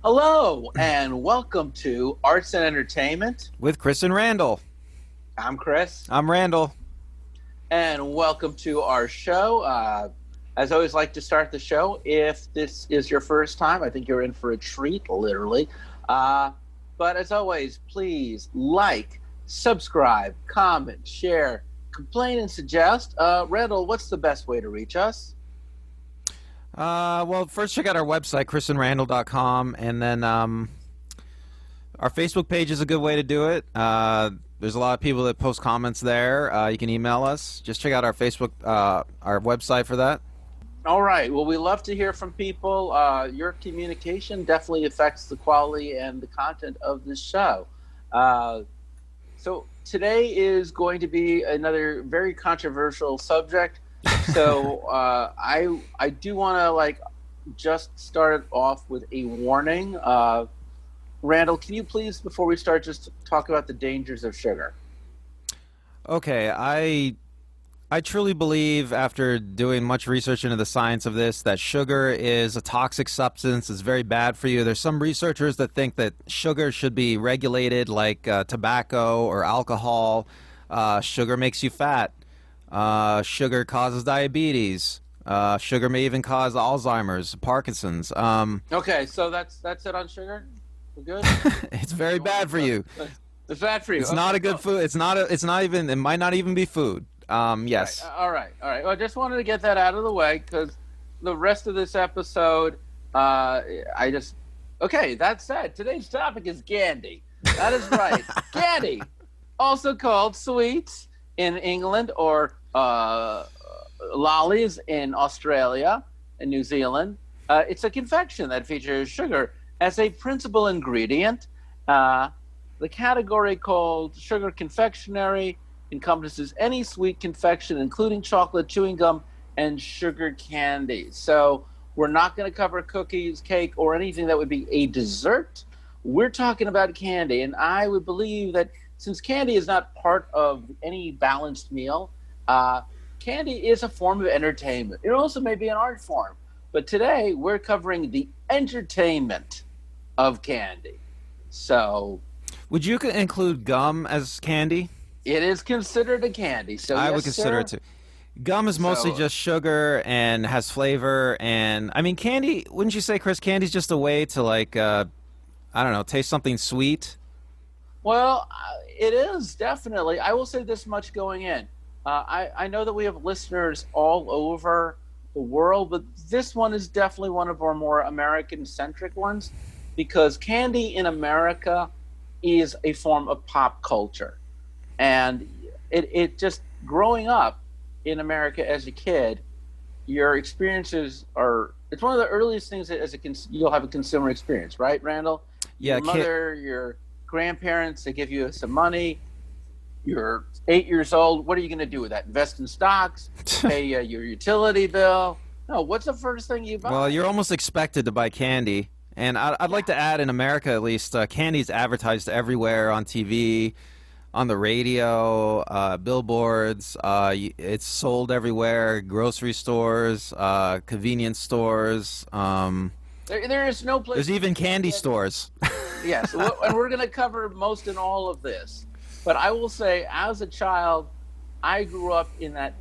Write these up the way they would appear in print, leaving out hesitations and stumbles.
Hello, and welcome to Arts and Entertainment. With Chris and Randall. I'm Chris. I'm Randall. And welcome to our show. As I always like to start the show, if this is your first time, I think you're in for a treat, literally. But as always, please like, subscribe, comment, share, complain, and suggest. Randall, what's the best way to reach us? Well, first check out our website, chrisandrandall.com, and then our Facebook page is a good way to do it. There's a lot of people that post comments there. You can email us. Just check out our Facebook, our website for that. All right. Well, we love to hear from people. Your communication definitely affects the quality and the content of this show. So today is going to be another very controversial subject. So I do want to just start off with a warning. Randall, can you please, before we start, just talk about the dangers of sugar? Okay, I truly believe, after doing much research into the science of this, that sugar is a toxic substance. It's very bad for you. There's some researchers that think that sugar should be regulated like tobacco or alcohol. Sugar makes you fat. Sugar causes diabetes. Sugar may even cause Alzheimer's, Parkinson's. Okay, so that's it on sugar? We're good? It's very bad for you. It's bad for you. It's not a good food. It's not even. It might not even be food. Yes. All right. Well, I just wanted to get that out of the way because the rest of this episode, Okay, that said, today's topic is candy. That is right. Candy, also called sweets in England or lollies in Australia and New Zealand. It's a confection that features sugar as a principal ingredient. The category called sugar confectionery encompasses any sweet confection, including chocolate, chewing gum, and sugar candy. So we're not going to cover cookies, cake, or anything that would be a dessert. We're talking about candy, and I would believe that since candy is not part of any balanced meal, candy is a form of entertainment. It also may be an art form. But today, we're covering the entertainment of candy. So, would you include gum as candy? It is considered a candy. So I yes, would consider sir. it too. Gum is mostly just sugar and has flavor. And I mean, candy. Wouldn't you say, Chris? Candy's just a way to I don't know, taste something sweet. Well, it is definitely. I will say this much going in. I know that we have listeners all over the world, but this one is definitely one of our more American-centric ones because candy in America is a form of pop culture. And it just, growing up in America as a kid, your experiences are, it's one of the earliest things that you'll have a consumer experience, right, Randall? Yeah, your mother, your grandparents, they give you some money. You're 8 years old. What are you going to do with that? Invest in stocks? Pay your utility bill? No, what's the first thing you buy? Well, you're almost expected to buy candy. And I'd like to add, in America at least, candy's advertised everywhere on TV, on the radio, billboards. It's sold everywhere, grocery stores, convenience stores. There is no place. There's even candy stores. Yes, and we're going to cover most and all of this. But I will say, as a child, I grew up in that.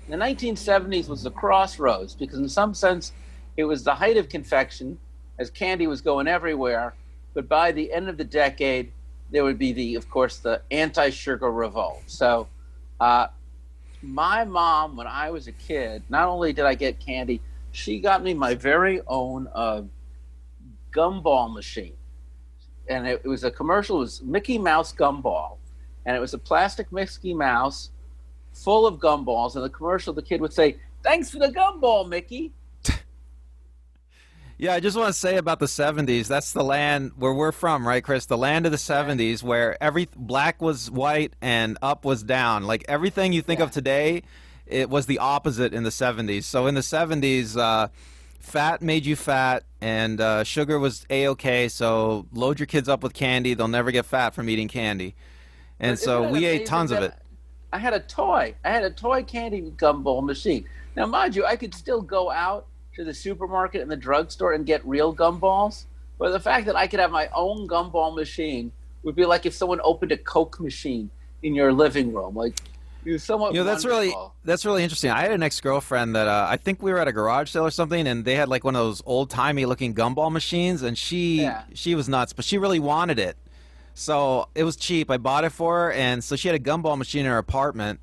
The 1970s was the crossroads because, in some sense, it was the height of confection, as candy was going everywhere. But by the end of the decade, there would be of course, the anti-sugar revolt. So, my mom, when I was a kid, not only did I get candy, she got me my very own gumball machine. And it was a commercial. It was Mickey Mouse gumball. And it was a plastic Mickey Mouse full of gumballs. And the commercial, the kid would say, "Thanks for the gumball, Mickey." Yeah, I just want to say about the 70s, that's the land where we're from, right, Chris? The land of the 70s where black was white and up was down. Like everything you think of today, it was the opposite in the 70s. So in the 70s, fat made you fat and sugar was A-okay. So load your kids up with candy. They'll never get fat from eating candy. And so we ate tons of it. I had a toy candy gumball machine. Now, mind you, I could still go out to the supermarket and the drugstore and get real gumballs, But the fact that I could have my own gumball machine would be like if someone opened a Coke machine in your living room. Like, it was somewhat wonderful. That's really interesting. I had an ex-girlfriend that I think we were at a garage sale or something, and they had like one of those old-timey looking gumball machines, and she was nuts, but she really wanted it. So it was cheap. I bought it for her, and so she had a gumball machine in her apartment.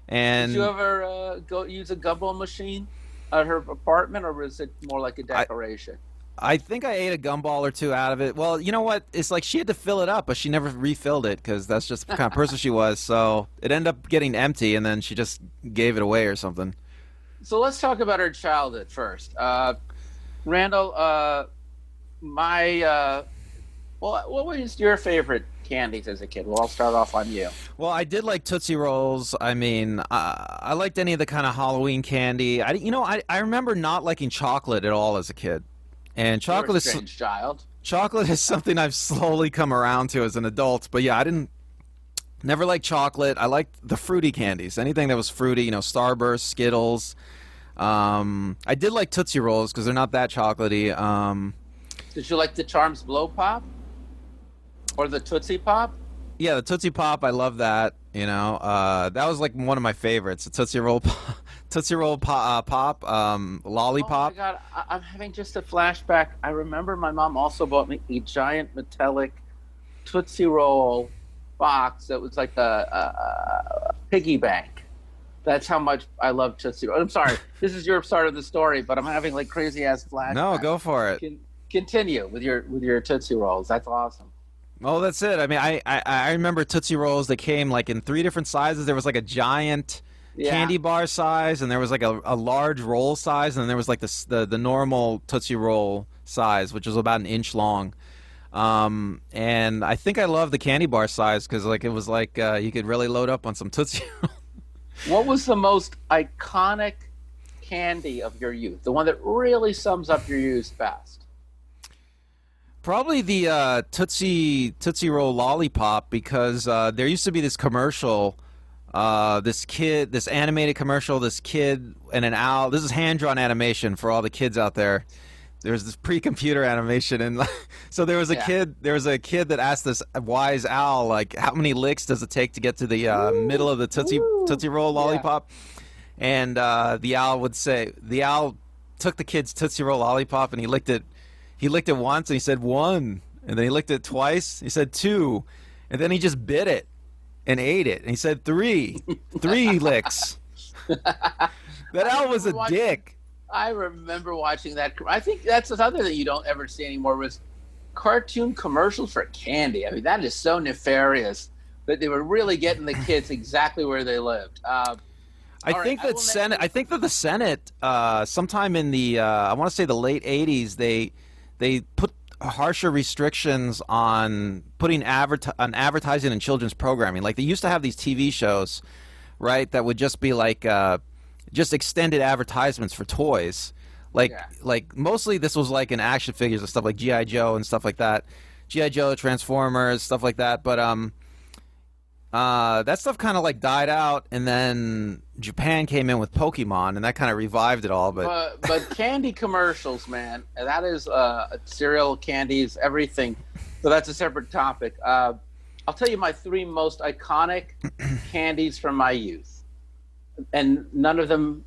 And did you ever go use a gumball machine at her apartment, or was it more like a decoration? I think I ate a gumball or two out of it. Well, you know what? It's like she had to fill it up, but she never refilled it because that's just the kind of person she was. So it ended up getting empty, and then she just gave it away or something. So let's talk about her childhood first. Randall, what was your favorite candies as a kid? Well, I'll start off on you. Well, I did like Tootsie Rolls. I mean, I liked any of the kind of Halloween candy. I remember not liking chocolate at all as a kid. And chocolate You're a strange child. Chocolate is something I've slowly come around to as an adult. But yeah, never liked chocolate. I liked the fruity candies. Anything that was fruity, Starburst, Skittles. I did like Tootsie Rolls because they're not that chocolatey. Did you like the Charms Blow Pop? Or the Tootsie Pop? Yeah, the Tootsie Pop, I love that. That was like one of my favorites. The Tootsie Roll Pop, Lollipop. Oh my God, I'm having just a flashback. I remember my mom also bought me a giant metallic Tootsie Roll box that was like a piggy bank. That's how much I love Tootsie Roll. I'm sorry, this is your start of the story, but I'm having like crazy ass flashbacks. No, go for it. Continue with your Tootsie Rolls. That's awesome. Oh, that's it. I mean, I remember Tootsie Rolls that came like in 3 different sizes. There was like a giant candy bar size, and there was like a large roll size, and then there was like the normal Tootsie Roll size, which was about an inch long. And I think I love the candy bar size because like it was like you could really load up on some Tootsie Roll. What was the most iconic candy of your youth? The one that really sums up your youth best? Probably the Tootsie Roll Lollipop because there used to be this commercial, this animated commercial, this kid and an owl. This is hand-drawn animation for all the kids out there. There's this pre-computer animation, and so there was a kid that asked this wise owl, like, how many licks does it take to get to the middle of the Tootsie Roll Lollipop? And the owl took the kid's Tootsie Roll Lollipop and he licked it. He licked it once and he said 1, and then he licked it twice. He said 2, and then he just bit it and ate it. And he said 3 licks. That owl was a dick. I remember watching that. I think that's something that you don't ever see anymore was cartoon commercials for candy. I mean, that is so nefarious that they were really getting the kids exactly where they lived. I think that the Senate, sometime in the I want to say the late '80s, they put harsher restrictions on putting advertising in children's programming. Like they used to have these TV shows, right, that would just be like just extended advertisements for toys. Like mostly this was like in action figures and stuff like G.I. Joe and stuff like that. G.I. Joe, Transformers, stuff like that. But that stuff kind of like died out, and then Japan came in with Pokemon, and that kind of revived it all. But candy commercials, man, that is cereal, candies, everything. So that's a separate topic. I'll tell you my 3 most iconic candies from my youth, and none of them,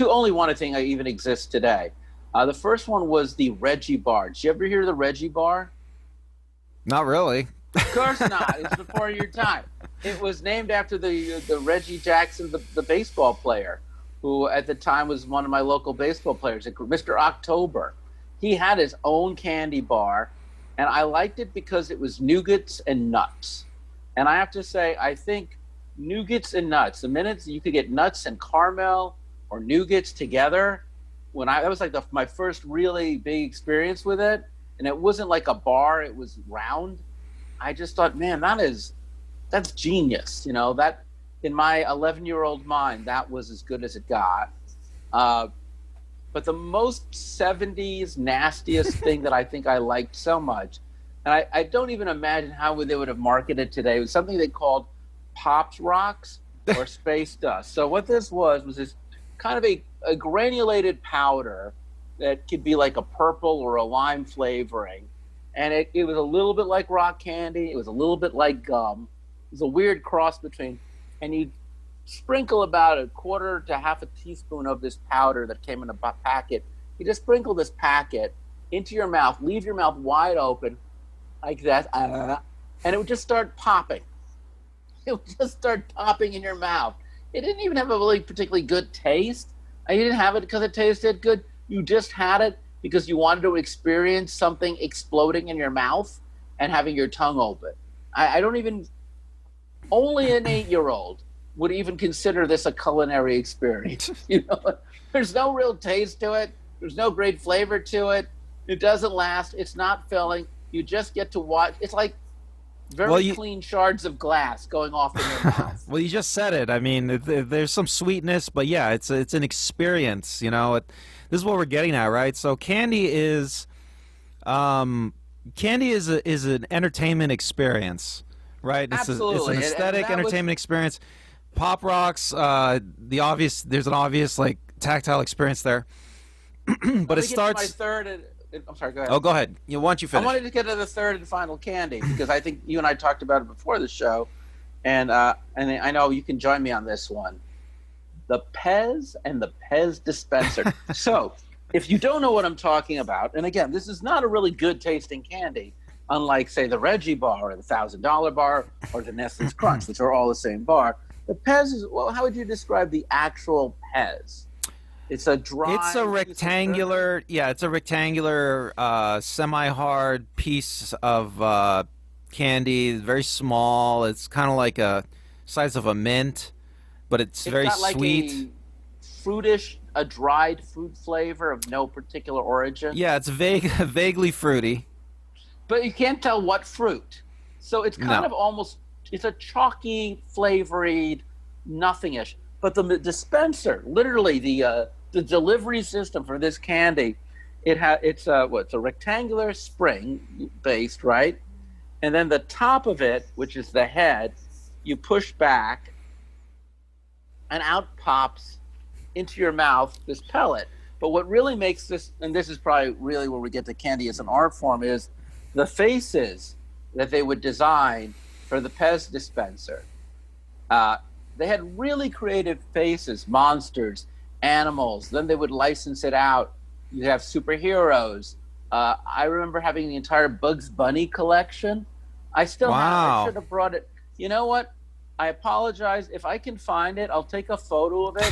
only one I think even exists today. The first one was the Reggie bar. Did you ever hear of the Reggie bar? Not really. Of course not. It's before your time. It was named after the Reggie Jackson, the baseball player, who at the time was one of my local baseball players, Mr. October. He had his own candy bar, and I liked it because it was nougats and nuts. And I have to say, I think nougats and nuts, the minute you could get nuts and caramel or nougats together, that was like my first really big experience with it. And it wasn't like a bar, it was round. I just thought, man, that's genius. That in my 11-year-old mind, that was as good as it got. But the most 70s nastiest thing that I think I liked so much, and I don't even imagine how they would have marketed today, was something they called Pops Rocks or Space Dust. So what this was this kind of a granulated powder that could be like a purple or a lime flavoring. And it was a little bit like rock candy. It was a little bit like gum. It was a weird cross between. And you sprinkle about a quarter to half a teaspoon of this powder that came in a packet. You just sprinkle this packet into your mouth, leave your mouth wide open like that, and it would just start popping. It would just start popping in your mouth. It didn't even have a really particularly good taste. You didn't have it because it tasted good. You just had it because you wanted to experience something exploding in your mouth and having your tongue open. I don't even, only an 8-year-old would even consider this a culinary experience. You know, there's no real taste to it. There's no great flavor to it. It doesn't last. It's not filling. You just get to watch. It's like very clean shards of glass going off in your mouth. Well, you just said it. I mean, there's some sweetness, but yeah, it's an experience. You know, this is what we're getting at, right? So candy is an entertainment experience, right? Absolutely. It's an aesthetic entertainment experience. Pop Rocks, there's an obvious like tactile experience there. But it starts. I'm sorry, go ahead. Oh, go ahead. Why don't you finish? I wanted to get to the third and final candy because I think you and I talked about it before the show, and I know you can join me on this one. The Pez and the Pez dispenser. So, if you don't know what I'm talking about, and again, this is not a really good tasting candy, unlike say the Reggie bar or the $1,000 bar or the Nestle's Crunch, which are all the same bar. The Pez is, well, how would you describe the actual Pez? It's a dry. It's a rectangular. Yeah, it's a rectangular, semi-hard piece of candy. Very small. It's kind of like a size of a mint, but it's very got like sweet. A dried fruit flavor of no particular origin. Yeah, it's vaguely fruity. But you can't tell what fruit. So it's kind of almost. It's a chalky, flavored, nothingish. But the dispenser, literally the delivery system for this candy, it's a rectangular spring based, right? And then the top of it, which is the head, you push back, and out pops into your mouth this pellet. But what really makes this, and this is probably really where we get to candy as an art form, is the faces that they would design for the Pez dispenser. They had really creative faces, monsters, animals. Then they would license it out. You have superheroes. I remember having the entire Bugs Bunny collection. I still have. I should have brought it. You know what? I apologize. If I can find it, I'll take a photo of it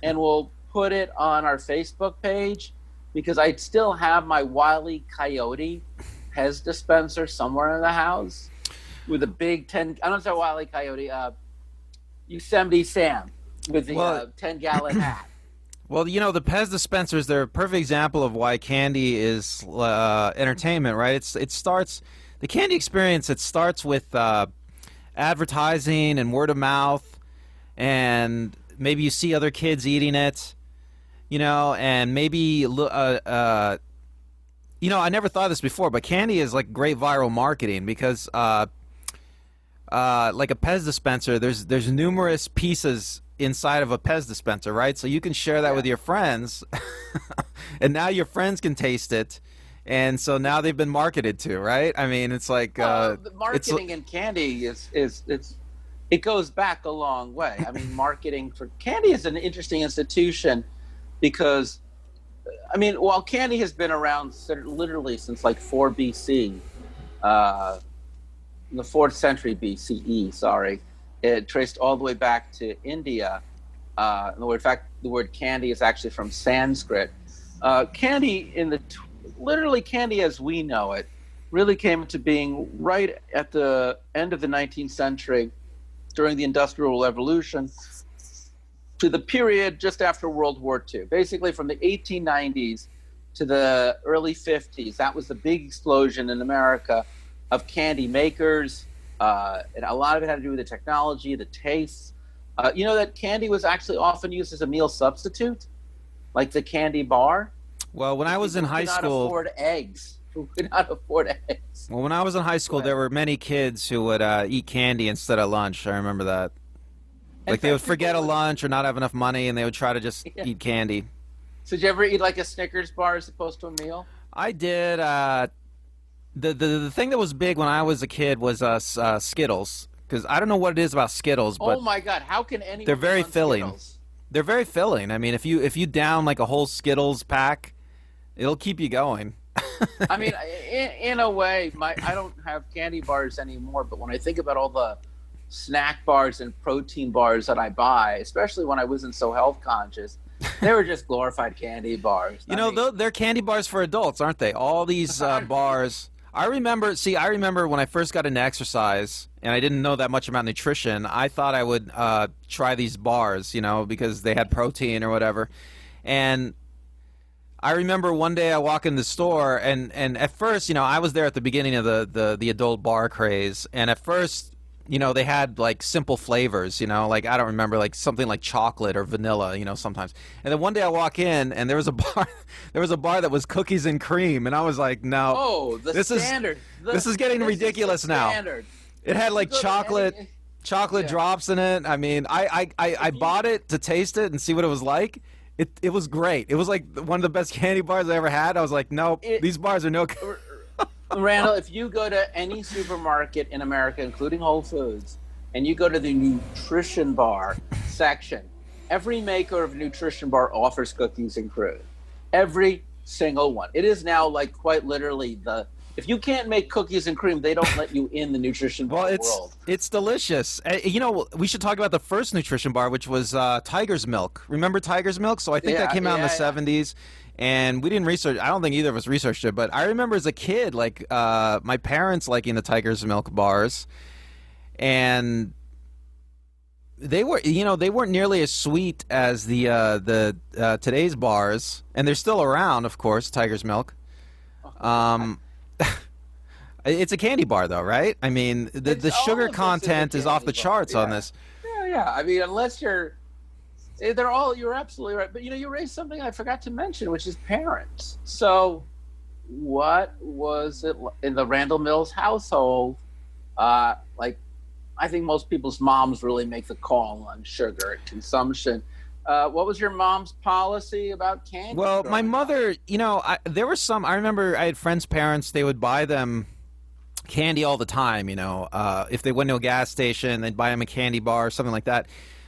and we'll put it on our Facebook page because I still have my Wile E. Coyote Pez dispenser somewhere in the house with a big 10. I don't say Wile E. Coyote. Yosemite Sam with the 10-gallon hat. Well, you know, the Pez dispensers, they're a perfect example of why candy is entertainment, right? The candy experience, it starts with advertising and word of mouth, and maybe you see other kids eating it, you know, and maybe, you know, I never thought of this before, but candy is like great viral marketing because like a Pez dispenser, there's numerous pieces inside of a Pez dispenser, right? So you can share that with your friends, and now your friends can taste it, and so now they've been marketed to, right? I mean, it's like the marketing in candy it goes back a long way. I mean, marketing for candy is an interesting institution because, I mean, while candy has been around literally since like 4 BC, in the 4th century BCE, sorry. It traced all the way back to India. In fact, the word candy is actually from Sanskrit. Candy, literally candy as we know it, really came into being right at the end of the 19th century during the Industrial Revolution to the period just after World War II. Basically from the 1890s to the early 50s, that was the big explosion in America of candy makers. And a lot of it had to do with the technology, the tastes. You know that candy was actually often used as a meal substitute, like the candy bar. Well, when I was in high school, who could not afford eggs. Well, when I was in high school, there were many kids who would eat candy instead of lunch. I remember that. Like they would forget a lunch or not have enough money, and they would try to just eat candy. So did you ever eat like a Snickers bar as opposed to a meal? I did. The thing that was big when I was a kid was Skittles, because I don't know what it is about Skittles, Oh but my God! How can they're anyone very live on filling. Skittles? They're very filling. I mean, if you down like a whole Skittles pack, it'll keep you going. I mean, in a way, I don't have candy bars anymore. But when I think about all the snack bars and protein bars that I buy, especially when I wasn't so health conscious, they were just glorified candy bars. You know, they're candy bars for adults, aren't they? All these bars. I remember when I first got into exercise and I didn't know that much about nutrition. I thought I would try these bars, you know, because they had protein or whatever. And I remember one day I walk in the store and at first, you know, I was there at the beginning of the adult bar craze. And at first, you know, they had like simple flavors, you know, like I don't remember, like something like chocolate or vanilla, you know, sometimes. And then one day I walk in and there was a bar that was cookies and cream, and I was like, no, oh, this standard. This is getting ridiculous now. It had like chocolate drops in it. I mean, I bought it to taste it and see what it was like. It was great. It was like one of the best candy bars I ever had. I was like, nope, these bars are no good. Randall, if you go to any supermarket in America, including Whole Foods, and you go to the nutrition bar section, every maker of a nutrition bar offers cookies and cream. Every single one. It is now like quite literally if you can't make cookies and cream, they don't let you in the nutrition bar world. It's delicious. You know, we should talk about the first nutrition bar, which was Tiger's Milk. Remember Tiger's Milk? So I think that came out in the 70s. And we didn't research. I don't think either of us researched it, but I remember as a kid, like my parents liking the Tiger's Milk bars, and they were, you know, they weren't nearly as sweet as the today's bars, and they're still around, of course. Tiger's Milk. It's a candy bar, though, right? I mean, the sugar content is off the charts on this. Yeah. I mean, unless you're you're absolutely right. But, you know, you raised something I forgot to mention, which is parents. So what was it in the Randall Mills household? Like, I think most people's moms really make the call on sugar consumption. What was your mom's policy about candy? Well, my mother, you know, there were some, I remember I had friends' parents, they would buy them candy all the time, you know. If they went to a gas station, they'd buy them a candy bar or something like that.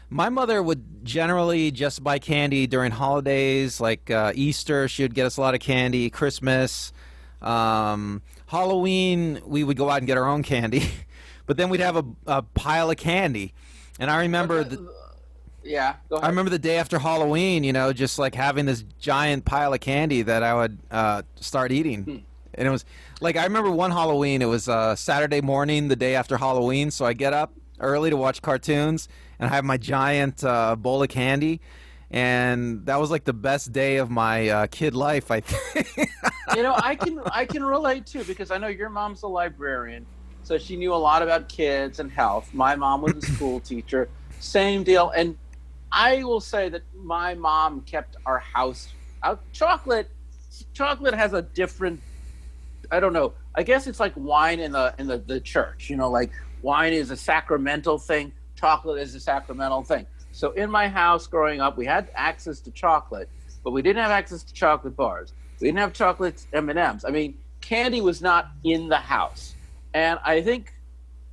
My mother would generally just buy candy during holidays, like Easter. She would get us a lot of candy. Christmas, Halloween, we would go out and get our own candy. But then we'd have a pile of candy. And I remember go ahead. I remember the day after Halloween, you know, just like having this giant pile of candy that I would start eating. And it was like, I remember one Halloween, it was Saturday morning, the day after Halloween. So I get up early to watch cartoons, and I have my giant bowl of candy, and that was like the best day of my kid life, I think. You know, I can relate too, because I know your mom's a librarian, so she knew a lot about kids and health. My mom was a school teacher, same deal. And I will say that my mom kept our house out. Chocolate has a different, I don't know, I guess it's like wine in the church, you know, like wine is a sacramental thing. Chocolate is a sacramental thing. So in my house growing up, we had access to chocolate, but we didn't have access to chocolate bars. We didn't have chocolate M&Ms. I mean, candy was not in the house. And I think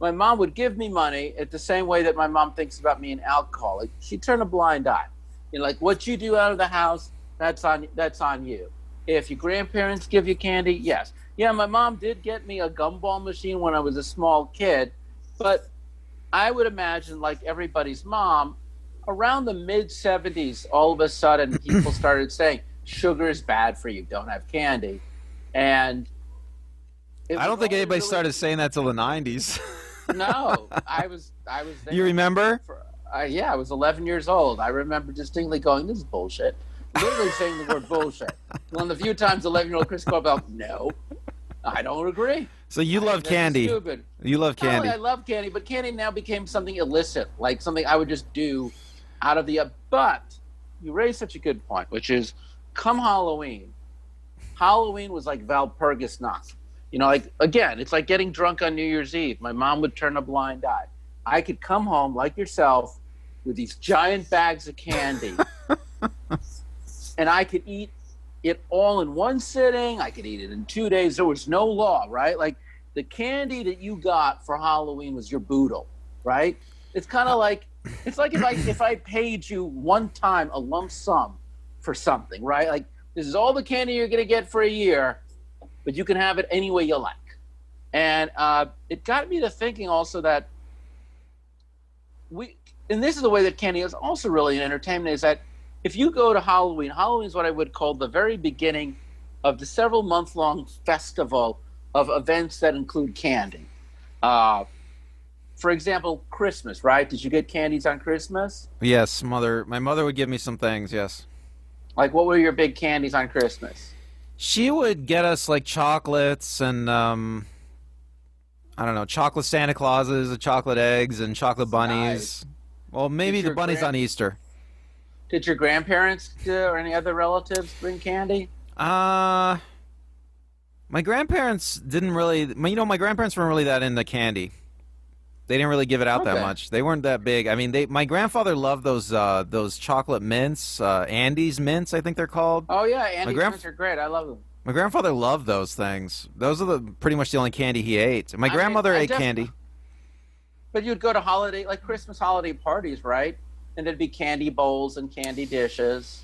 my mom would give me money at the same way that my mom thinks about me in alcohol. Like, she'd turn a blind eye. You know, like, what you do out of the house, that's on you. If your grandparents give you candy, yes. Yeah, my mom did get me a gumball machine when I was a small kid, but I would imagine, like everybody's mom, around the mid-'70s, all of a sudden, people started saying, sugar is bad for you, don't have candy. And I don't think anybody started saying that till the 90s. No, I was there. You remember? Yeah, I was 11 years old. I remember distinctly going, this is bullshit. Literally saying the word bullshit. One of the few times 11-year-old Chris called out, no, I don't agree. So you love candy. Stupid. You love candy. I love candy, but candy now became something illicit, like something I would just do out of the... But you raised such a good point, which is, come Halloween was like Valpurgis Nacht. You know, like, again, it's like getting drunk on New Year's Eve. My mom would turn a blind eye. I could come home, like yourself, with these giant bags of candy. and I could eat it all in one sitting. I could eat it in 2 days. There was no law, right? Like the candy that you got for Halloween was your boodle, right? It's kind of like, it's like if I paid you one time a lump sum for something, right? Like this is all the candy you're going to get for a year, but you can have it any way you like. And it got me to thinking also that and this is the way that candy is also really an entertainment, is that if you go to Halloween is what I would call the very beginning of the several month-long festival of events that include candy. For example, Christmas, right? Did you get candies on Christmas? Yes, my mother would give me some things, yes. Like, what were your big candies on Christmas? She would get us, like, chocolates and, I don't know, chocolate Santa Clauses, and chocolate eggs, and chocolate bunnies. Nice. Well, maybe the bunnies on Easter. Did your grandparents or any other relatives bring candy? My grandparents didn't really... my grandparents weren't really that into candy. They didn't really give it out that much. They weren't that big. I mean, my grandfather loved those chocolate mints, Andes mints, I think they're called. Oh, yeah, Andes mints are great. I love them. My grandfather loved those things. Those are pretty much the only candy he ate. My grandmother ate candy. But you'd go to Christmas holiday parties, right? And there'd be candy bowls and candy dishes.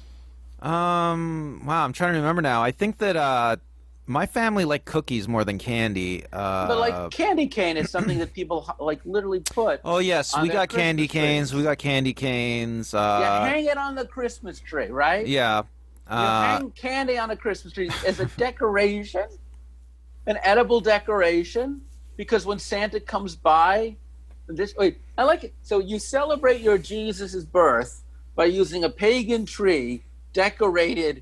Wow, I'm trying to remember now. I think that my family liked cookies more than candy. But like candy cane is something that people like literally put. Oh yes, we got candy canes. We got candy canes. Yeah, hang it on the Christmas tree, right? Yeah. You hang candy on a Christmas tree as a decoration, an edible decoration, because when Santa comes by, I like it. So you celebrate your Jesus' birth by using a pagan tree decorated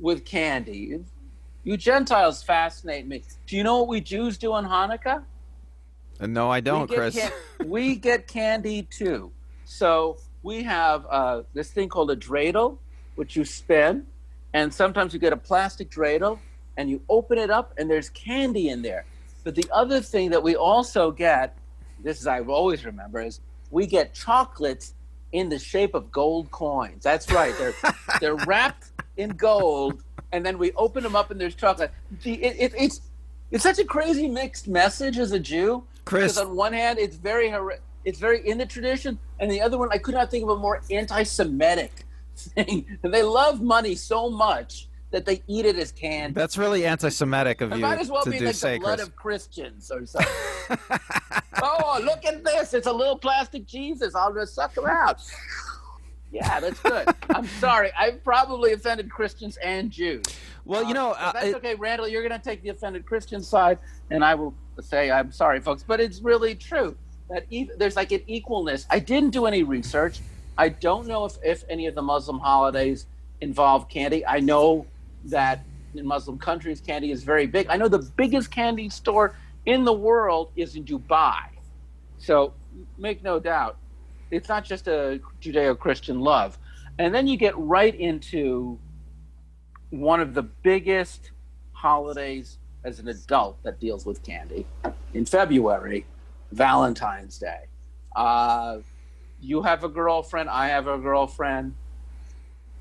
with candy. You Gentiles fascinate me. Do you know what we Jews do on Hanukkah? No, I don't, Chris. We get candy too. So we have this thing called a dreidel, which you spin, and sometimes you get a plastic dreidel, and you open it up, and there's candy in there. But the other thing that we also get, this is I always remember, is we get chocolates in the shape of gold coins. That's right. They're wrapped in gold, and then we open them up, and there's chocolate. It's such a crazy mixed message as a Jew. Chris, because on one hand, it's very in the tradition, and the other one, I could not think of a more anti-Semitic thing. And they love money so much that they eat it as candy. That's really anti-Semitic of you. It might as well be like the blood of Christians or something. Oh, look at this! It's a little plastic Jesus. I'll just suck him out. Yeah, that's good. I'm sorry. I've probably offended Christians and Jews. Well, that's okay, Randall. You're going to take the offended Christian side, and I will say I'm sorry, folks. But it's really true that there's like an equalness. I didn't do any research. I don't know if any of the Muslim holidays involve candy. I know that in Muslim countries, candy is very big. I know the biggest candy store in the world is in Dubai. So make no doubt, it's not just a Judeo-Christian love. And then you get right into one of the biggest holidays as an adult that deals with candy. In February, Valentine's Day. You have a girlfriend, I have a girlfriend.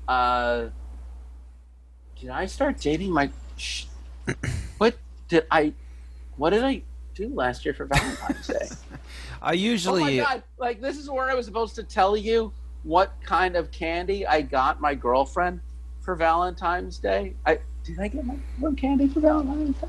Did I start dating my... What did I do last year for Valentine's Day? I usually... Oh my God, like this is where I was supposed to tell you what kind of candy I got my girlfriend for Valentine's Day. Did I get my girlfriend candy for Valentine's Day?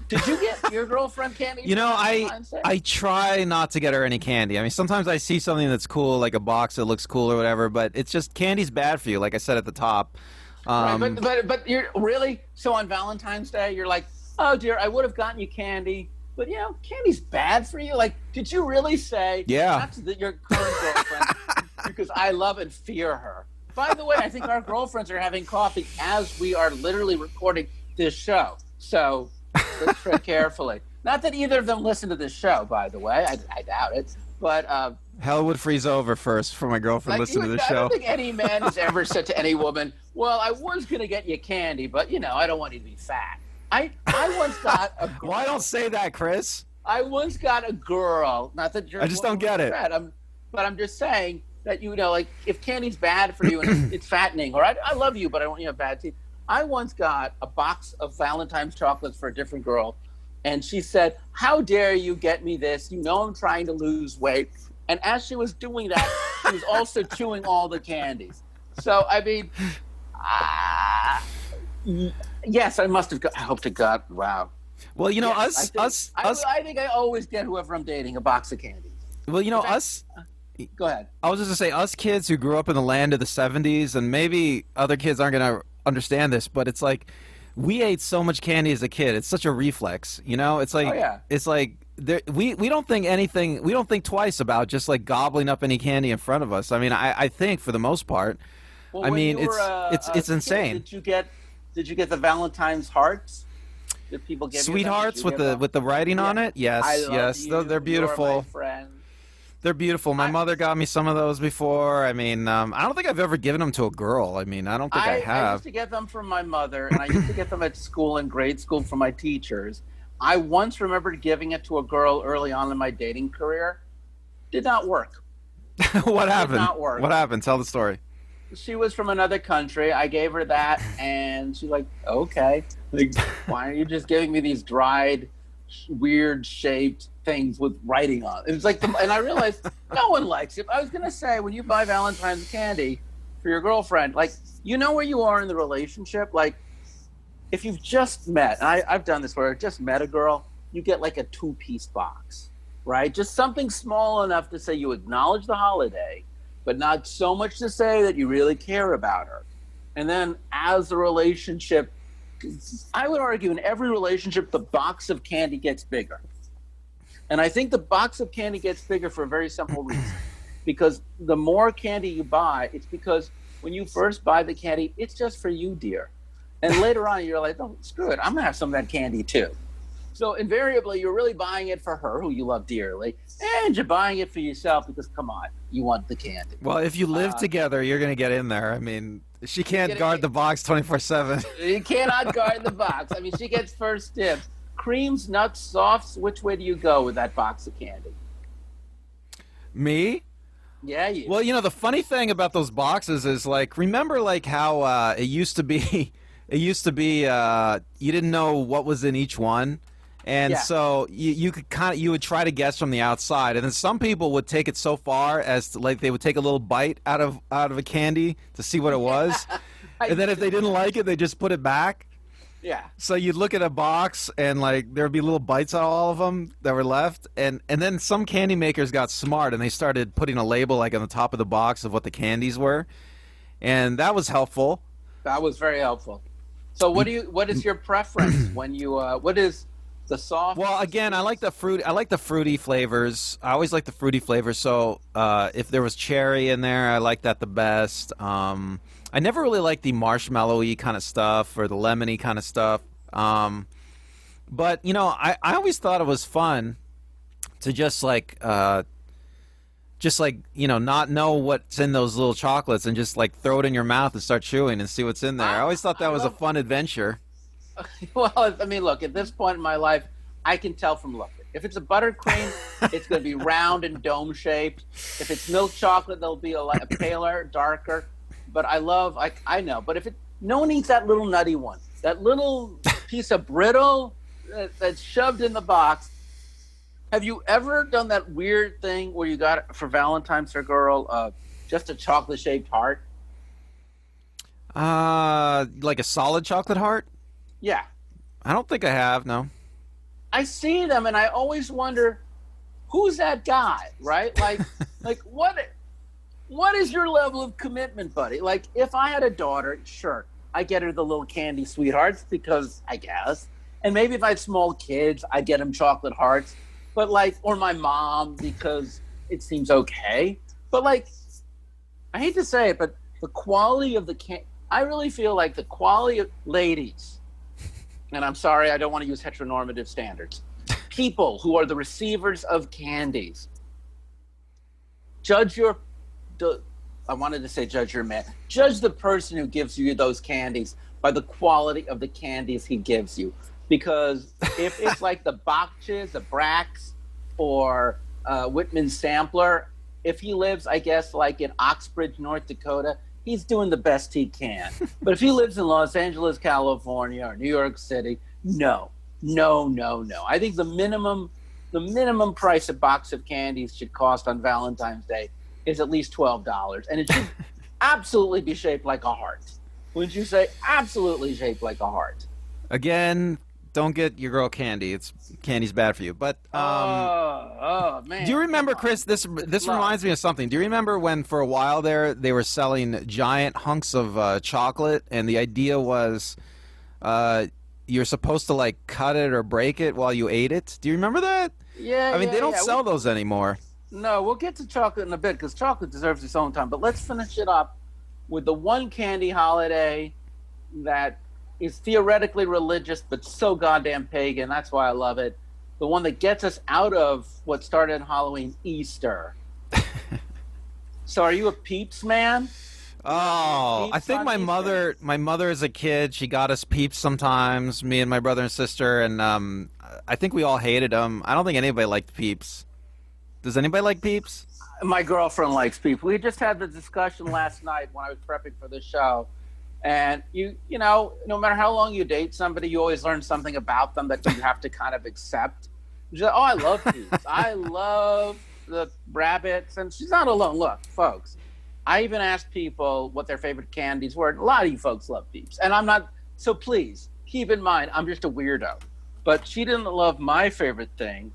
Did you get your girlfriend candy? I try not to get her any candy. I mean, sometimes I see something that's cool, like a box that looks cool or whatever, but it's just candy's bad for you, like I said at the top. Right, but you're really, so on Valentine's Day, you're like, oh dear, I would have gotten you candy, but candy's bad for you. Like, did you really say? Yeah. Not to your current girlfriend, because I love and fear her. By the way, I think our girlfriends are having coffee as we are literally recording this show. So let's tread carefully. Not that either of them listen to this show, by the way. I doubt it. But hell would freeze over first for my girlfriend listening to the show. I don't think any man has ever said to any woman, well, I was going to get you candy, but, I don't want you to be fat. I once got a girl. Why don't say that, Chris? I once got a girl. Not that you're... I just don't get it. But I'm just saying, that like if candy's bad for you and it's fattening, or I love you, but I don't want you to have bad teeth. I once got a box of Valentine's chocolates for a different girl, and she said, "How dare you get me this? You know I'm trying to lose weight." And as she was doing that, she was also chewing all the candies. So I mean, yes, I must have. I hope to God. Wow. Well, yes, I think I always get whoever I'm dating a box of candies. Well, us. Go ahead. I was just going to say, us kids who grew up in the land of the 70s, and maybe other kids aren't going to understand this, but it's like we ate so much candy as a kid. It's such a reflex, It's like, It's like we don't think anything. We don't think twice about just like gobbling up any candy in front of us. I mean, I think for the most part. Well, I mean, it's insane. Did you get the Valentine's hearts? Did people give sweethearts with the writing on it? Yes. They're beautiful. You're my friend. They're beautiful. My mother got me some of those before. I mean, I don't think I've ever given them to a girl. I mean, I don't think I have. I used to get them from my mother, and I used to get them at school in grade school from my teachers. I once remembered giving it to a girl early on in my dating career. Did not work. What happened? Did not work. What happened? Tell the story. She was from another country. I gave her that, and she's like, "Okay, like, why are you just giving me these dried, weird shaped things with writing on it?" It was like, and I realized no one likes it. I was gonna say, when you buy Valentine's candy for your girlfriend, like, where you are in the relationship. Like, if you've just met, and I've done this where I just met a girl, you get like a 2-piece box, right? Just something small enough to say you acknowledge the holiday, but not so much to say that you really care about her. And then as the relationship, I would argue in every relationship, the box of candy gets bigger. And I think the box of candy gets bigger for a very simple reason. Because the more candy you buy, it's because when you first buy the candy, it's just for you, dear. And later on, you're like, "Oh, screw it. I'm going to have some of that candy too." So invariably, you're really buying it for her, who you love dearly, and you're buying it for yourself because, come on, you want the candy. Well, if you live together, you're going to get in there. I mean, she can't guard the box 24/7. You cannot guard the box. I mean, she gets first dibs. Creams, nuts, softs, which way do you go with that box of candy? Me? Yeah, you. Well, the funny thing about those boxes is, like, remember, like, how it used to be, you didn't know what was in each one. And so you would try to guess from the outside, and then some people would take it so far as to, like, they would take a little bite out of a candy to see what it was, and then if they didn't like it, they just put it back. Yeah. So you'd look at a box, and like there would be little bites out of all of them that were left, and then some candy makers got smart and they started putting a label like on the top of the box of what the candies were, and that was helpful. That was very helpful. So what is your preference when you what is the soft? Well, again, I like the fruity flavors. I always like the fruity flavors. So if there was cherry in there, I like that the best. I never really liked the marshmallowy kind of stuff or the lemony kind of stuff. But I always thought it was fun to just like not know what's in those little chocolates and just like throw it in your mouth and start chewing and see what's in there. I always thought that was a fun adventure. Well, I mean, look, at this point in my life, I can tell from looking. If it's a buttercream, it's going to be round and dome-shaped. If it's milk chocolate, they'll be a paler, darker. But I know. But no one eats that little nutty one. That little piece of brittle that's shoved in the box. Have you ever done that weird thing where you got for Valentine's for a girl just a chocolate-shaped heart? Like a solid chocolate heart? Yeah. I don't think I have, no. I see them and I always wonder, who's that guy, right? Like what is your level of commitment, buddy? Like, if I had a daughter, sure, I get her the little candy sweethearts because I guess. And maybe if I had small kids, I'd get them chocolate hearts. But or my mom, because it seems okay. But I hate to say it, but the quality of the I really feel like the quality of ladies, and I'm sorry, I don't want to use heteronormative standards, people who are the receivers of candies, judge your man. Judge the person who gives you those candies by the quality of the candies he gives you. Because if it's like the Bach's, the Brax, or Whitman Sampler, if he lives, I guess, like in Oxbridge, North Dakota, he's doing the best he can. But if he lives in Los Angeles, California, or New York City, no. I think the minimum price a box of candies should cost on Valentine's Day is at least $12, and it should absolutely be shaped like a heart. Wouldn't you say? Absolutely shaped like a heart. Again, don't get your girl candy. Candy's bad for you. But man. Do you remember, Chris? This reminds me of something. Do you remember when for a while there they were selling giant hunks of chocolate, and the idea was you're supposed to like cut it or break it while you ate it? Do you remember that? Yeah. I mean, they don't sell those anymore. No, we'll get to chocolate in a bit because chocolate deserves its own time. But let's finish it up with the one candy holiday that is theoretically religious but so goddamn pagan. That's why I love it. The one that gets us out of what started in Halloween, Easter. So are you a Peeps man? Oh, Peeps I think my mother as a kid, she got us Peeps sometimes, me and my brother and sister, and I think we all hated them. I don't think anybody liked Peeps. Does anybody like Peeps? My girlfriend likes Peeps. We just had the discussion last night when I was prepping for the show. And you know, no matter how long you date somebody, you always learn something about them that you have to kind of accept. She's like, I love Peeps. I love the rabbits. And she's not alone. Look, folks, I even asked people what their favorite candies were. A lot of you folks love Peeps. And I'm not, so please keep in mind, I'm just a weirdo. But she didn't love my favorite thing,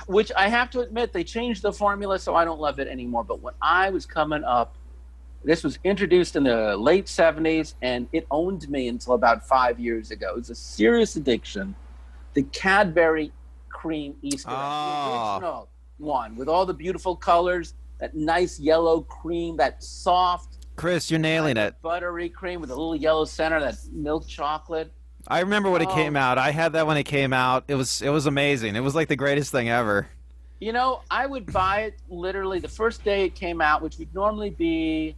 which I have to admit, they changed the formula, so I don't love it anymore. But when I was coming up, this was introduced in the late 70s, and it owned me until about 5 years ago. It was a serious addiction. The Cadbury Creme Easter egg, the original one, with all the beautiful colors, that nice yellow cream, that soft... Chris, you're nailing it. Buttery cream with a little yellow center, that milk chocolate. I remember when it came out. I had that when it came out. It was amazing. It was like the greatest thing ever. You know, I would buy it literally the first day it came out, which would normally be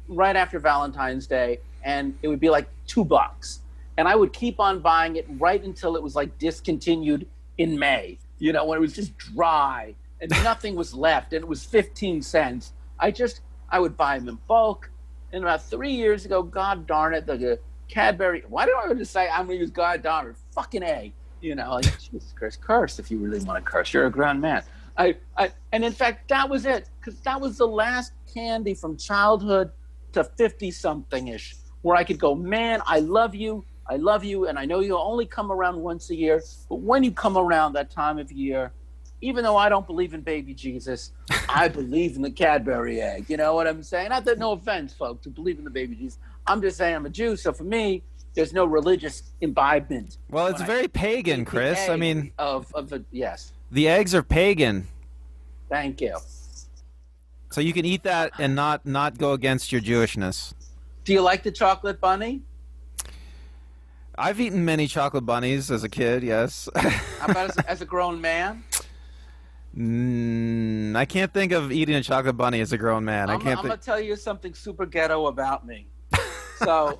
right after Valentine's Day, and it would be like $2. And I would keep on buying it right until it was like discontinued in May, you know, when it was just dry and nothing was left, and it was 15 cents. I would buy them in bulk. And about 3 years ago, God darn it, the Cadbury, why do I want to say I'm going to use God darn it, fucking A, you know, like, Jesus Christ, curse if you really want to curse. You're a grown man. And in fact, that was it, because that was the last candy from childhood to 50-something-ish, where I could go, man, I love you, and I know you'll only come around once a year, but when you come around that time of year, even though I don't believe in baby Jesus, I believe in the Cadbury egg. You know what I'm saying? Not that, no offense, folks, who believe in the baby Jesus. I'm just saying I'm a Jew, so for me, there's no religious imbibement. Well, it's very pagan, Chris. I mean, yes. The eggs are pagan. Thank you. So you can eat that and not go against your Jewishness. Do you like the chocolate bunny? I've eaten many chocolate bunnies as a kid, yes. How about as a grown man? I can't think of eating a chocolate bunny as a grown man. I'm going to tell you something super ghetto about me. So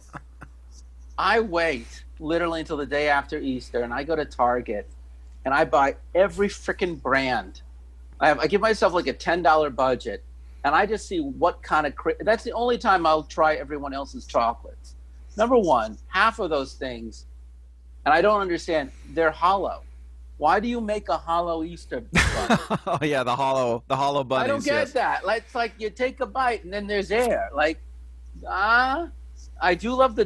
I wait literally until the day after Easter, and I go to Target, and I buy every freaking brand. I give myself like a $10 budget, and I just see what kind of... That's the only time I'll try everyone else's chocolates. Number one, half of those things, and I don't understand, they're hollow. Why do you make a hollow Easter bunny? Oh yeah, the hollow bunnies. I don't get that. Like, it's like you take a bite and then there's air. Like, I do love the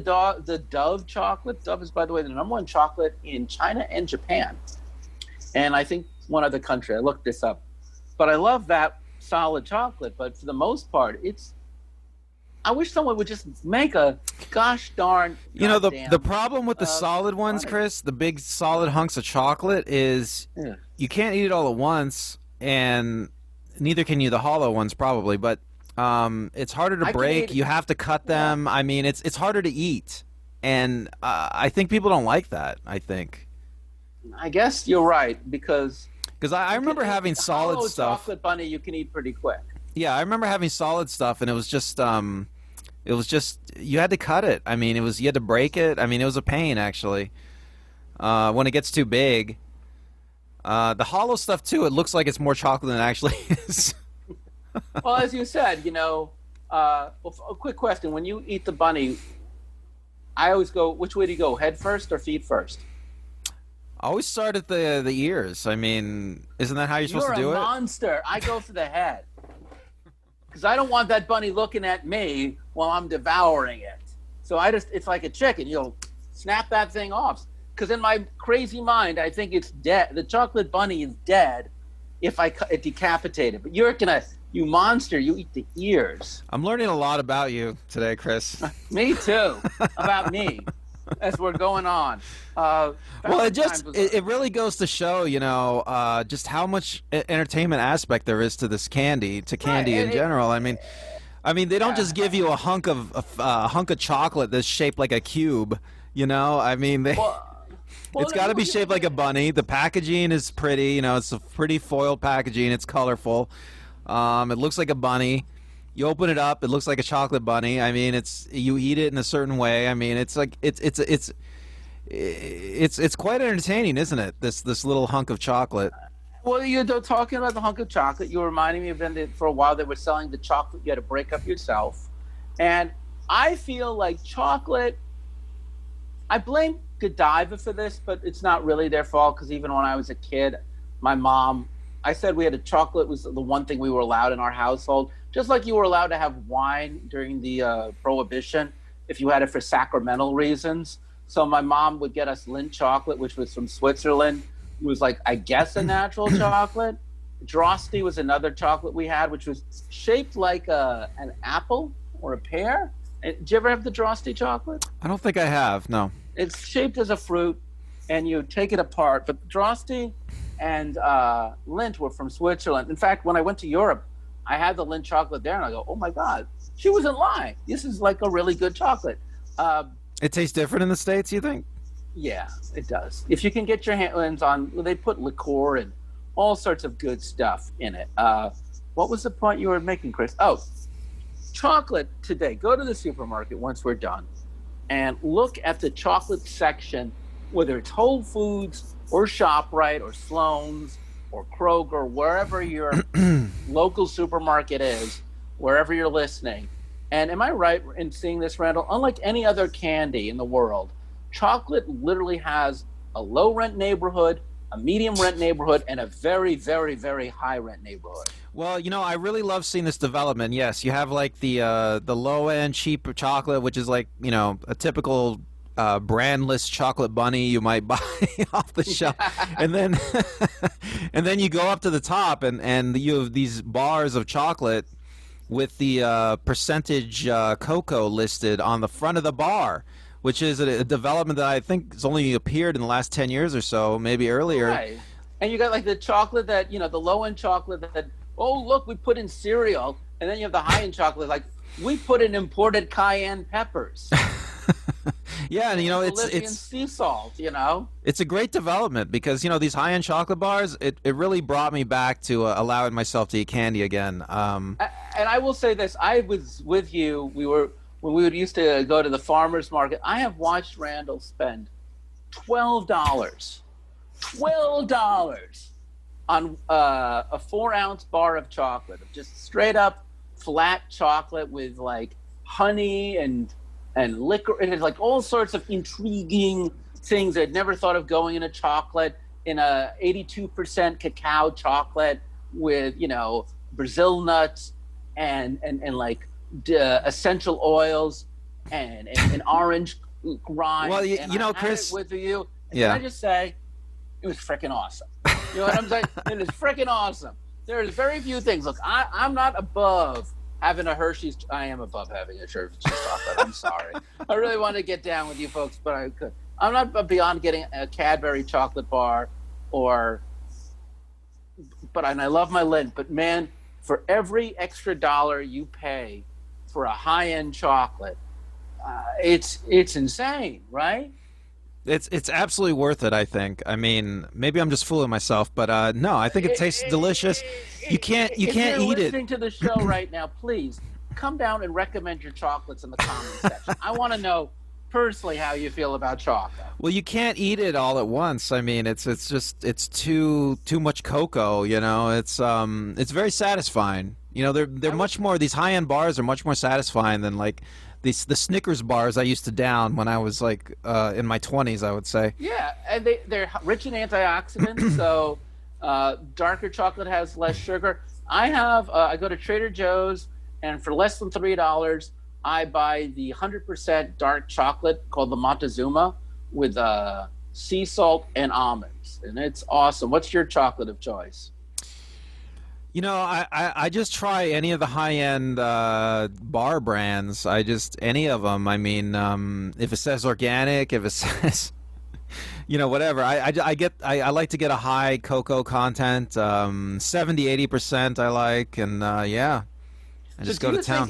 Dove chocolate. Dove is, by the way, the #1 chocolate in China and Japan, and I think one other country. I looked this up, but I love that solid chocolate. But for the most part, I wish someone would just make a gosh darn... You know, the problem with the solid ones, Chris, the big solid hunks of chocolate is you can't eat it all at once, and neither can you the hollow ones probably, but it's harder to break. You have to cut them. I mean, it's harder to eat, and I think people don't like that, I think. I guess you're right, because I remember having solid stuff. Chocolate bunny you can eat pretty quick. Yeah, I remember having solid stuff, and it was just you had to cut it. I mean, you had to break it. I mean, it was a pain actually. When it gets too big. The hollow stuff too. It looks like it's more chocolate than it actually is. Well, as you said, well, a quick question: when you eat the bunny, I always go, which way do you go? Head first or feet first? I always start at the ears. I mean, isn't that how you're supposed to do it? You're a monster. I go for the head. Because I don't want that bunny looking at me while I'm devouring it. So it's like a chicken. You'll snap that thing off. Because in my crazy mind, I think it's dead. The chocolate bunny is dead if I decapitate it. But you monster, you eat the ears. I'm learning a lot about you today, Chris. Me too. About me. As we're going on. Well, it really goes to show, just how much entertainment aspect there is to this candy, in general. I mean, they don't just give you a hunk of chocolate that's shaped like a cube. I mean, it's got to be shaped like a bunny. The packaging is pretty. It's a pretty foiled packaging. It's colorful. It looks like a bunny. You open it up, it looks like a chocolate bunny. I mean, you eat it in a certain way. I mean, it's like it's quite entertaining, isn't it? This little hunk of chocolate. Well, you're talking about the hunk of chocolate. You were reminding me of when for a while they were selling the chocolate you had to break up yourself, and I feel like chocolate. I blame Godiva for this, but it's not really their fault because even when I was a kid, my mom. I said we had chocolate was the one thing we were allowed in our household. Just like you were allowed to have wine during the Prohibition if you had it for sacramental reasons. So my mom would get us Lindt chocolate, which was from Switzerland. It was like, I guess, a natural chocolate. Drosti was another chocolate we had, which was shaped like an apple or a pear. Did you ever have the Drosti chocolate? I don't think I have, no. It's shaped as a fruit, and you take it apart. But Drosti and Lindt were from Switzerland. In fact, when I went to Europe, I had the Lindt chocolate there, and I go, oh, my God, she wasn't lying. This is like a really good chocolate. It tastes different in the States, you think? Yeah, it does. If you can get your hands on, they put liqueur and all sorts of good stuff in it. What was the point you were making, Chris? Oh, chocolate today. Go to the supermarket once we're done and look at the chocolate section, whether it's Whole Foods or ShopRite or Sloan's or Kroger, wherever your local supermarket is, wherever you're listening. And am I right in seeing this, Randall? Unlike any other candy in the world, chocolate literally has a low rent neighborhood, a medium rent neighborhood, and a very, very, very high rent neighborhood. Well, I really love seeing this development. Yes, you have like the low end cheap chocolate, which is like a typical brandless chocolate bunny you might buy off the shelf, and then you go up to the top, and you have these bars of chocolate with the percentage cocoa listed on the front of the bar, which is a development that I think has only appeared in the last 10 years or so, maybe earlier. Right. And you got like the chocolate that, the low-end chocolate that, oh, look, we put in cereal. And then you have the high-end chocolate like, we put in imported cayenne peppers. Yeah, and it's sea salt, It's a great development because these high-end chocolate bars. It really brought me back to allowing myself to eat candy again. And I will say this: I was with you. When we used to go to the farmers market. I have watched Randall spend $12 on a 4-ounce bar of chocolate, of just straight up flat chocolate with like honey and liquor. It had like all sorts of intriguing things I'd never thought of going in a chocolate, in a 82% cacao chocolate with, Brazil nuts and like essential oils and orange rind. Well, Chris, with you. Yeah. Can I just say, it was freaking awesome. You know what I'm saying? It is freaking awesome. There's very few things. Look, I'm not above having a Hershey's. I am above having a Hershey's chocolate. I'm sorry. I really wanted to get down with you folks, but I could. I'm not beyond getting a Cadbury chocolate bar and I love my Lindt, but man, for every extra dollar you pay for a high-end chocolate, it's insane, right? It's absolutely worth it, I think. I mean, maybe I'm just fooling myself, but no, I think it tastes delicious. You can't eat it. If you're listening to the show right now, please come down and recommend your chocolates in the comment section. I want to know personally how you feel about chocolate. Well, you can't eat it all at once. I mean, it's too much cocoa. You know, it's very satisfying. You know, they're much more. These high end bars are much more satisfying than like the Snickers bars I used to down when I was like in my 20s, I would say. Yeah, and they're rich in antioxidants, so darker chocolate has less sugar. I go to Trader Joe's, and for less than $3, I buy the 100% dark chocolate called the Montezuma with sea salt and almonds, and it's awesome. What's your chocolate of choice? You know, I just try any of the high-end bar brands. Any of them. I mean, if it says organic, if it says, you know, whatever. I like to get a high cocoa content, 70-80% I like, and yeah, I just go to town.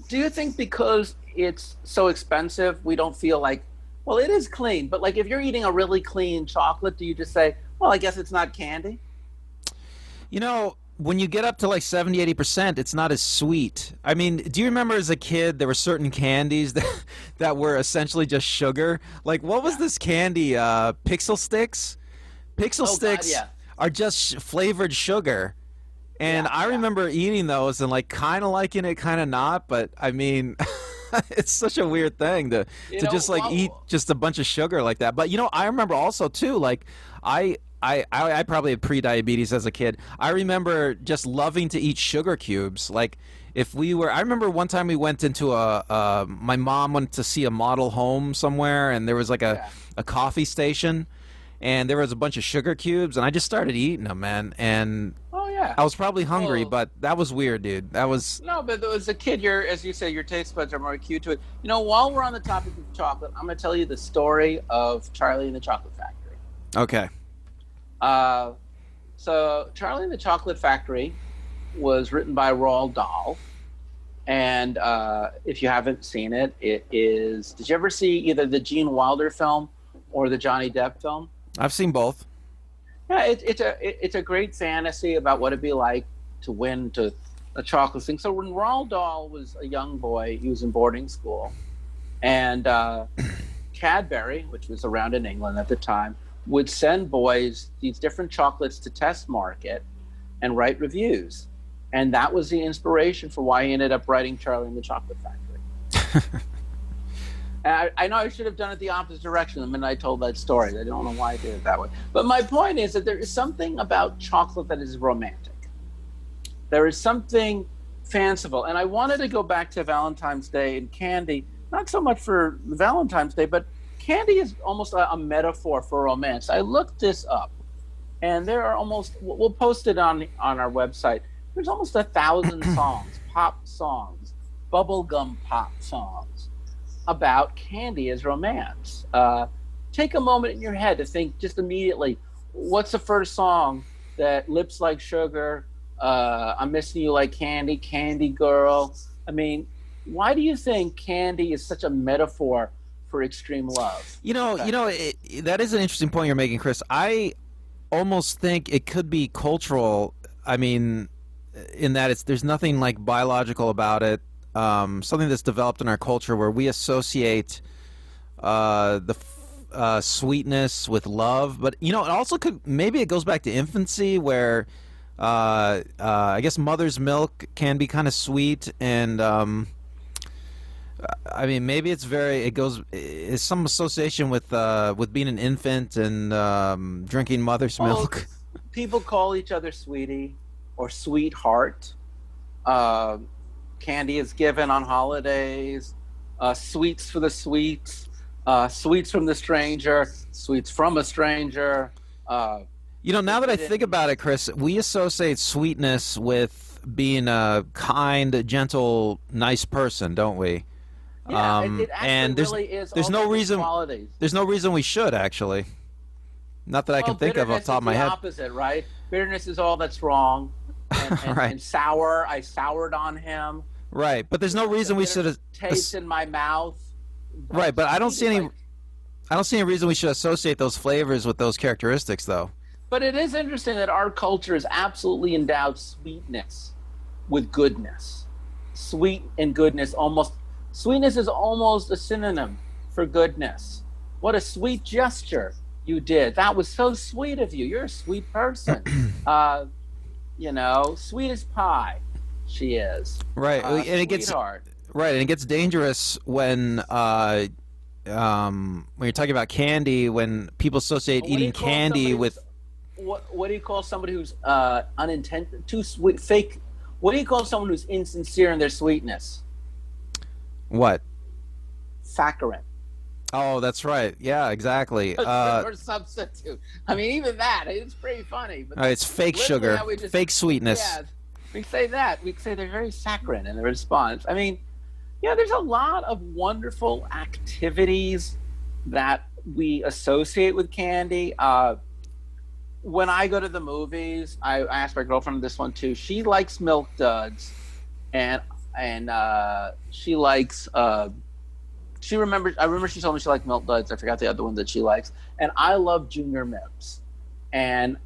Do you think because it's so expensive, we don't feel like, well, it is clean, but like if you're eating a really clean chocolate, do you just say, well, I guess it's not candy? You know, when you get up to like 70-80%, it's not as sweet. I mean, do you remember as a kid there were certain candies that were essentially just sugar? Like, what was this candy? Pixel Stix? Pixel Stix are just flavored sugar. And I remember eating those and like kind of liking it, kind of not. But I mean, it's such a weird thing to just like eat just a bunch of sugar like that. But you know, I remember also too, like I probably had pre-diabetes as a kid. I remember just loving to eat sugar cubes. Like I remember one time we went into my mom went to see a model home somewhere, and there was like a coffee station, and there was a bunch of sugar cubes, and I just started eating them, man. And I was probably hungry, but that was weird, dude. That was... No, but as a kid, as you say, your taste buds are more acute to it. You know, while we're on the topic of chocolate, I'm going to tell you the story of Charlie and the Chocolate Factory. Okay. So Charlie and the Chocolate Factory was written by Roald Dahl. And if you haven't seen it, it is... Did you ever see either the Gene Wilder film or the Johnny Depp film? I've seen both. Yeah, it's a great fantasy about what it'd be like to win to a chocolate thing. So when Roald Dahl was a young boy, he was in boarding school, and Cadbury, which was around in England at the time, would send boys these different chocolates to test market and write reviews. And that was the inspiration for why he ended up writing Charlie and the Chocolate Factory. And I know I should have done it the opposite direction the minute I told that story. I don't know why I did it that way. But my point is that there is something about chocolate that is romantic. There is something fanciful. And I wanted to go back to Valentine's Day and candy, not so much for Valentine's Day, but candy is almost a metaphor for romance. I looked this up, and there are almost, we'll post it on our website, there's almost 1,000 songs, pop songs, bubblegum pop songs, about candy as romance. Take a moment in your head to think just immediately, what's the first song that Lips Like Sugar, I'm Missing You Like Candy, Candy Girl? I mean, why do you think candy is such a metaphor for extreme love? You know, that is an interesting point you're making, Chris. I almost think it could be cultural. I mean, in that there's nothing like biological about it. Something that's developed in our culture where we associate the sweetness with love, but you know, it also maybe it goes back to infancy where I guess mother's milk can be kind of sweet, and I mean maybe it's some association with being an infant and drinking mother's milk. People call each other sweetie or sweetheart. Candy is given on holidays, sweets for the sweets, sweets from the stranger, sweets from a stranger. You know, now that I think about it, Chris, we associate sweetness with being a kind, gentle, nice person, don't we? Yeah, it actually and really is. There's no reason. Qualities. There's no reason we should actually. Not that I can think of off the top of my head. Opposite, right? Bitterness is all that's wrong. And, right. And sour, I soured on him. Right, but there's no reason we should taste in my mouth. Right, but I don't see any reason we should associate those flavors with those characteristics, though. But it is interesting that our culture has absolutely endowed sweetness with goodness. Sweet and goodness sweetness is almost a synonym for goodness. What a sweet gesture you did. That was so sweet of you. You're a sweet person. Sweet as pie, she is. Right, and it gets right, and it gets dangerous when you're talking about candy, when people associate eating candy with. What do you call somebody who's unintentional, too sweet, fake? What do you call someone who's insincere in their sweetness? What? Saccharin. Oh, that's right. Yeah, exactly. Or substitute. I mean, even that, it's pretty funny. But it's fake sugar, fake sweetness. Yeah, we say that. We say they're very saccharine in the response. I mean, yeah, there's a lot of wonderful activities that we associate with candy. When I go to the movies, I asked my girlfriend this one too. She likes Milk Duds, and she likes. I remember she told me she liked Milk Duds. I forgot the other one that she likes, and I love Junior Mints. And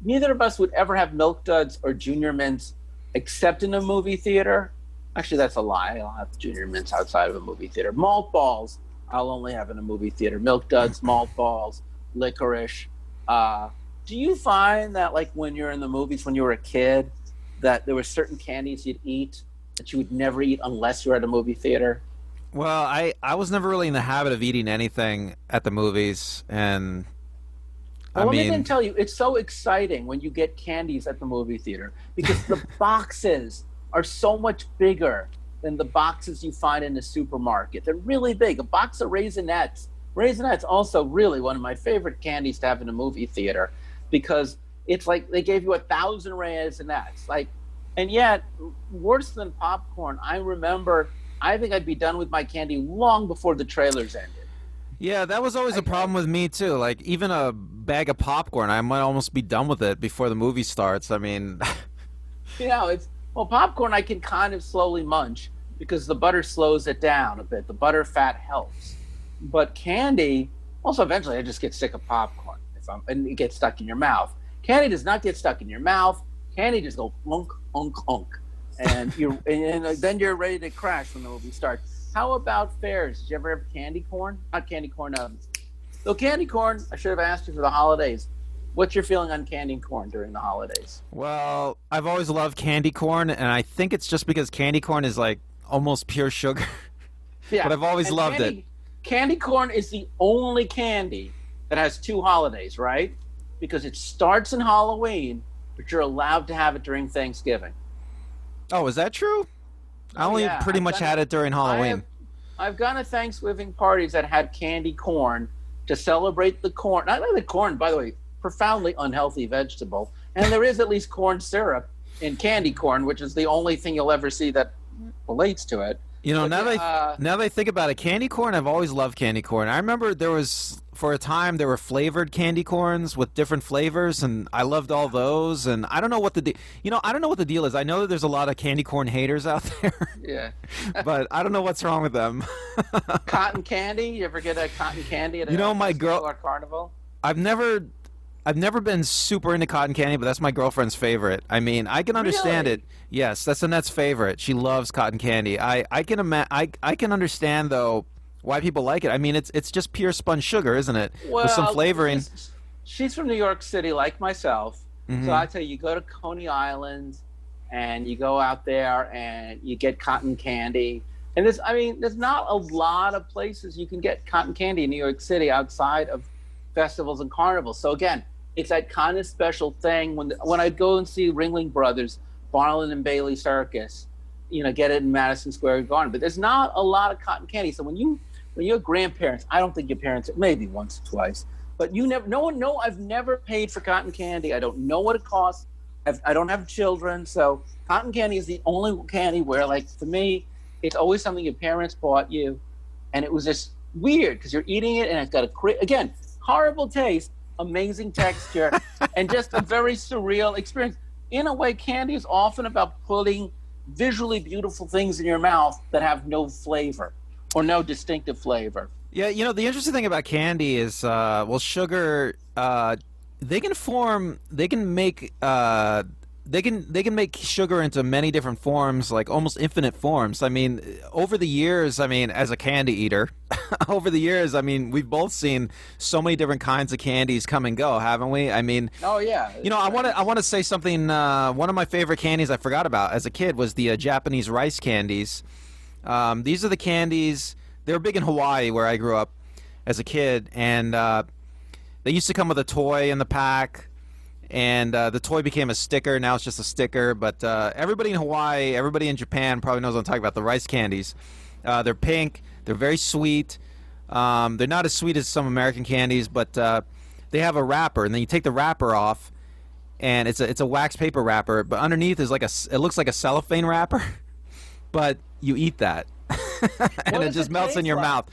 neither of us would ever have Milk Duds or Junior Mints except in a movie theater. Actually, that's a lie. I'll have Junior Mints outside of a movie theater. Malt balls, I'll only have in a movie theater. Milk Duds, malt balls, licorice. Do you find that, like, when you're in the movies when you were a kid, that there were certain candies you'd eat that you would never eat unless you were at a movie theater? Well, I was never really in the habit of eating anything at the movies, and let me tell you, it's so exciting when you get candies at the movie theater because the boxes are so much bigger than the boxes you find in the supermarket. They're really big. A box of Raisinets. Raisinets also really one of my favorite candies to have in a movie theater because it's like they gave you 1,000 Raisinets. And yet, worse than popcorn, I think I'd be done with my candy long before the trailers ended. Yeah, that was always a problem with me too. Like, even a bag of popcorn, I might almost be done with it before the movie starts. I mean, popcorn I can kind of slowly munch because the butter slows it down a bit. The butter fat helps. But candy, also eventually I just get sick of popcorn and it gets stuck in your mouth. Candy does not get stuck in your mouth. Candy just goes unk, unk, unk. And then you're ready to crash when the movie starts. How about fairs? Did you ever have candy corn? Not candy corn. So candy corn, I should have asked you for the holidays. What's your feeling on candy corn during the holidays? Well, I've always loved candy corn, and I think it's just because candy corn is like almost pure sugar. Yeah, but I've always loved it. Candy corn is the only candy that has two holidays, right? Because it starts in Halloween, but you're allowed to have it during Thanksgiving. Oh, is that true? I only pretty much had it during Halloween. I've gone to Thanksgiving parties that had candy corn to celebrate the corn. Not like the corn, by the way, profoundly unhealthy vegetable. And there is at least corn syrup in candy corn, which is the only thing you'll ever see that relates to it. You know, now that I think about it, candy corn, I've always loved candy corn. I remember for a time, there were flavored candy corns with different flavors, and I loved all those. And I don't know what I don't know what the deal is. I know that there's a lot of candy corn haters out there. Yeah. But I don't know what's wrong with them. Cotton candy? You ever get a cotton candy at a carnival? I've never been super into cotton candy, but that's my girlfriend's favorite. I mean, I can understand it. Yes, that's Annette's favorite. She loves cotton candy. I can understand though why people like it. I mean, it's just pure spun sugar, isn't it? Well, with some flavoring. She's from New York City, like myself. Mm-hmm. So I tell you go to Coney Island, and you go out there and you get cotton candy. And there's not a lot of places you can get cotton candy in New York City outside of festivals and carnivals. So again, it's that kind of special thing when I go and see Ringling Brothers, Barnum and Bailey Circus, get it in Madison Square Garden. But there's not a lot of cotton candy. So when your grandparents, I don't think your parents, maybe once or twice, but I've never paid for cotton candy. I don't know what it costs. I don't have children, so cotton candy is the only candy where, like, for me, it's always something your parents bought you, and it was just weird because you're eating it and it's got again, horrible taste, amazing texture, and just a very surreal experience. In a way, candy is often about putting visually beautiful things in your mouth that have no flavor or no distinctive flavor. Yeah, the interesting thing about candy is, sugar, they can make they can make sugar into many different forms, like almost infinite forms. I mean, over the years, I mean, as a candy eater, over the years, I mean, we've both seen so many different kinds of candies come and go, haven't we? I mean, oh yeah. You know, I want to say something. One of my favorite candies I forgot about as a kid was the Japanese rice candies. These are the candies. They were big in Hawaii, where I grew up as a kid, and they used to come with a toy in the pack. And the toy became a sticker. Now it's just a sticker. But everybody in Hawaii, everybody in Japan probably knows what I'm talking about, the rice candies. They're pink. They're very sweet. They're not as sweet as some American candies, but they have a wrapper. And then you take the wrapper off, and it's a wax paper wrapper. But underneath is it looks like a cellophane wrapper. But you eat that. And it just melts in your mouth.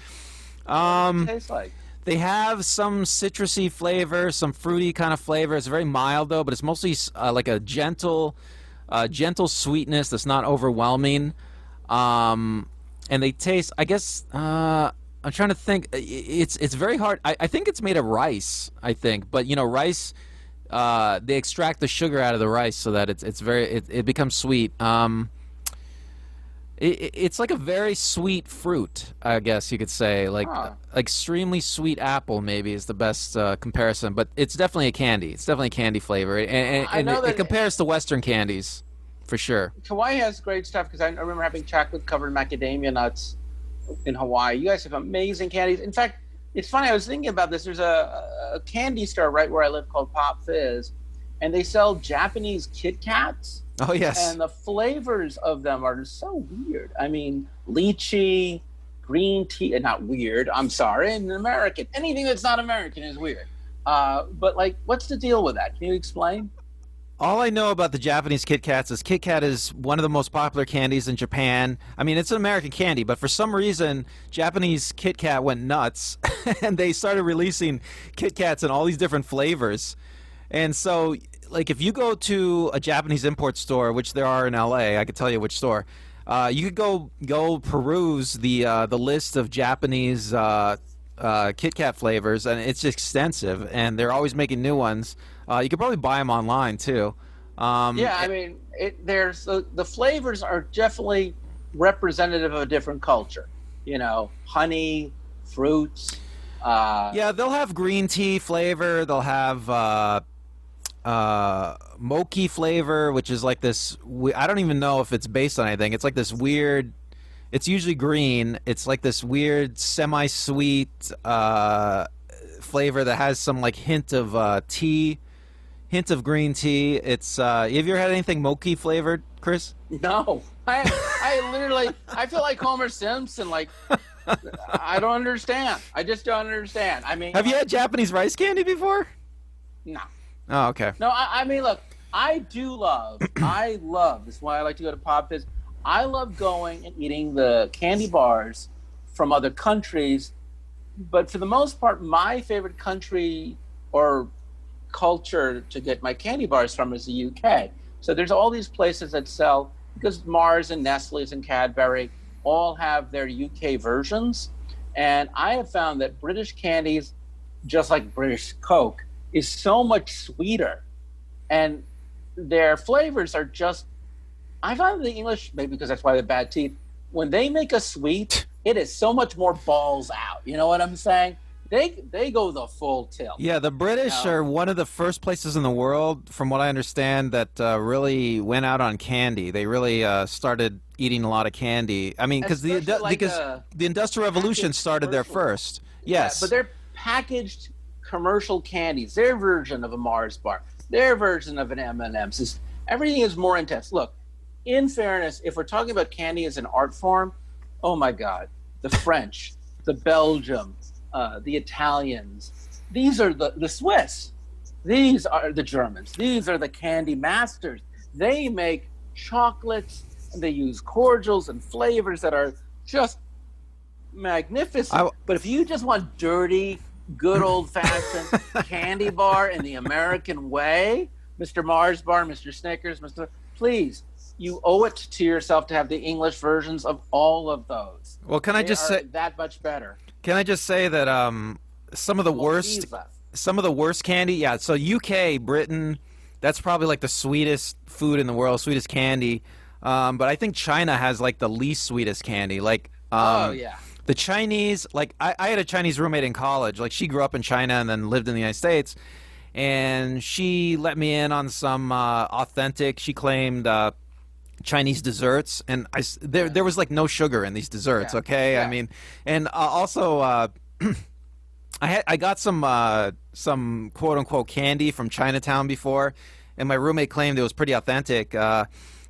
What does it taste like? They have some citrusy flavor, some fruity kind of flavor. It's very mild though, but it's mostly like a gentle sweetness that's not overwhelming. And they taste, I guess, I'm trying to think. It's very hard. I think it's made of rice. I think, but you know, rice. They extract the sugar out of the rice so that it becomes sweet. It's like a very sweet fruit, I guess you could say. Like extremely sweet apple, maybe, is the best comparison. But it's definitely a candy. It's definitely a candy flavor, and it compares to Western candies, for sure. Hawaii has great stuff because I remember having chocolate-covered macadamia nuts in Hawaii. You guys have amazing candies. In fact, it's funny. I was thinking about this. There's a candy store right where I live called Pop Fizz, and they sell Japanese Kit Kats. Oh, yes. And the flavors of them are so weird. I mean, lychee, green tea, not weird, I'm sorry, and American. Anything that's not American is weird. But, like, what's the deal with that? Can you explain? All I know about the Japanese Kit Kats is Kit Kat is one of the most popular candies in Japan. I mean, it's an American candy, but for some reason, Japanese Kit Kat went nuts, and they started releasing Kit Kats in all these different flavors. And so, like, if you go to a Japanese import store, which there are in LA, I could tell you which store. You could go peruse the list of Japanese Kit Kat flavors, and it's extensive, and they're always making new ones. You could probably buy them online too. Yeah, I mean, there's the flavors are definitely representative of a different culture. You know, honey, fruits. Yeah, they'll have green tea flavor. They'll have mochi flavor, which is like this. I don't even know if it's based on anything. It's like this weird. It's usually green. It's like this weird semi-sweet flavor that has some like hint of tea, hint of green tea. It's have you ever had anything mochi flavored, Chris? No, I literally I feel like Homer Simpson. Like I don't understand. I just don't understand. I mean, have you had Japanese rice candy before? No. Oh, okay. No, I mean, look, I love, this is why I like to go to Pop Fizz. I love going and eating the candy bars from other countries, but for the most part, my favorite country or culture to get my candy bars from is the UK. So there's all these places that sell, because Mars and Nestle's and Cadbury all have their UK versions, and I have found that British candies, just like British Coke, is so much sweeter, and their flavors are just, I find the English, maybe because that's why they're bad teeth, when they make a sweet, it is so much more balls out. You know what I'm saying? They go the full tilt. Yeah, the British are one of the first places in the world, from what I understand, that really went out on candy. They really started eating a lot of candy. I mean, because the Industrial Revolution started there first. Yes. Yeah, but they're packaged commercial candies, their version of a Mars bar, their version of an M&M's. Everything is more intense. Look, in fairness, if we're talking about candy as an art form, oh my God, the French, the Belgium, the Italians, these are the Swiss, these are the Germans, these are the candy masters. They make chocolates, and they use cordials and flavors that are just magnificent. But if you just want dirty, good old-fashioned candy bar in the American way, Mr. Mars bar, Mr. Snickers, please, you owe it to yourself to have the English versions of all of those. Well, can I just say that much better? Can I just say that some of the worst candy, yeah. So UK, Britain, That's probably like the sweetest food in the world, sweetest candy. But I think China has like the least sweetest candy. Like, Oh yeah. the Chinese, like I had a Chinese roommate in college. Like she grew up in China and then lived in the United States, and she let me in on some authentic. She claimed Chinese desserts, and there was like no sugar in these desserts. Yeah. Okay, Yeah. I mean, and also I got some quote unquote candy from Chinatown before, and my roommate claimed it was pretty authentic.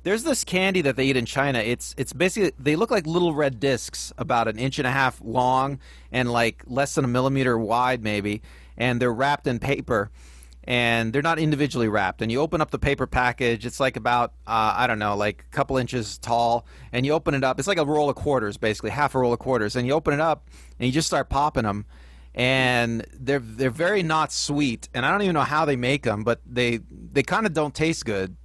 There's this candy that they eat in China. It's basically, they look like little red discs, about an inch and a half long and like less than a millimeter wide maybe, and they're wrapped in paper. And they're not individually wrapped. And you open up the paper package. It's like about, I don't know, like a couple inches tall. And you open it up. It's like a roll of quarters, basically, half a roll of quarters. And you open it up, and you just start popping them. And they're very not sweet. And I don't even know how they make them, but they kind of don't taste good.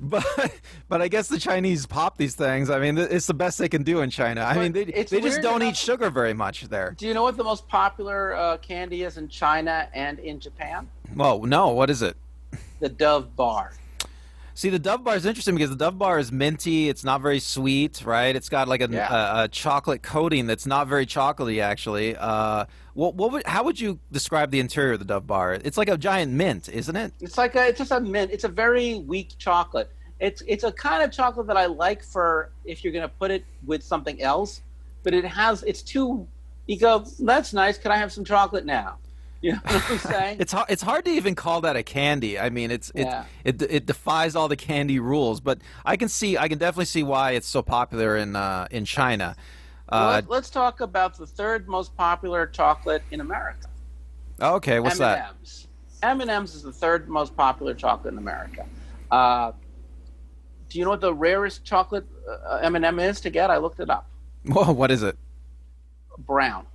But I guess the Chinese pop these things. I mean, it's the best they can do in China. I mean, they just don't eat sugar very much there. Do you know what the most popular candy is in China and in Japan? Well, no. What is it? The Dove Bar. See, the Dove Bar is interesting because the Dove Bar is minty. It's not very sweet, right? It's got like a chocolate coating that's not very chocolatey, actually. How would you describe the interior of the Dove Bar? It's like a giant mint, isn't it? It's just a mint. It's a very weak chocolate. It's a kind of chocolate that I like for if you're going to put it with something else, but it's too. You go, that's nice. Can I have some chocolate now? You know what I'm saying? It's hard to even call that a candy. I mean, it defies all the candy rules. But I can definitely see why it's so popular in China. Let's talk about the third most popular chocolate in America. Okay, what's M&Ms. that? M&Ms is the third most popular chocolate in America. Do you know what the rarest chocolate M&M is to get? I looked it up. Whoa, what is it? Brown.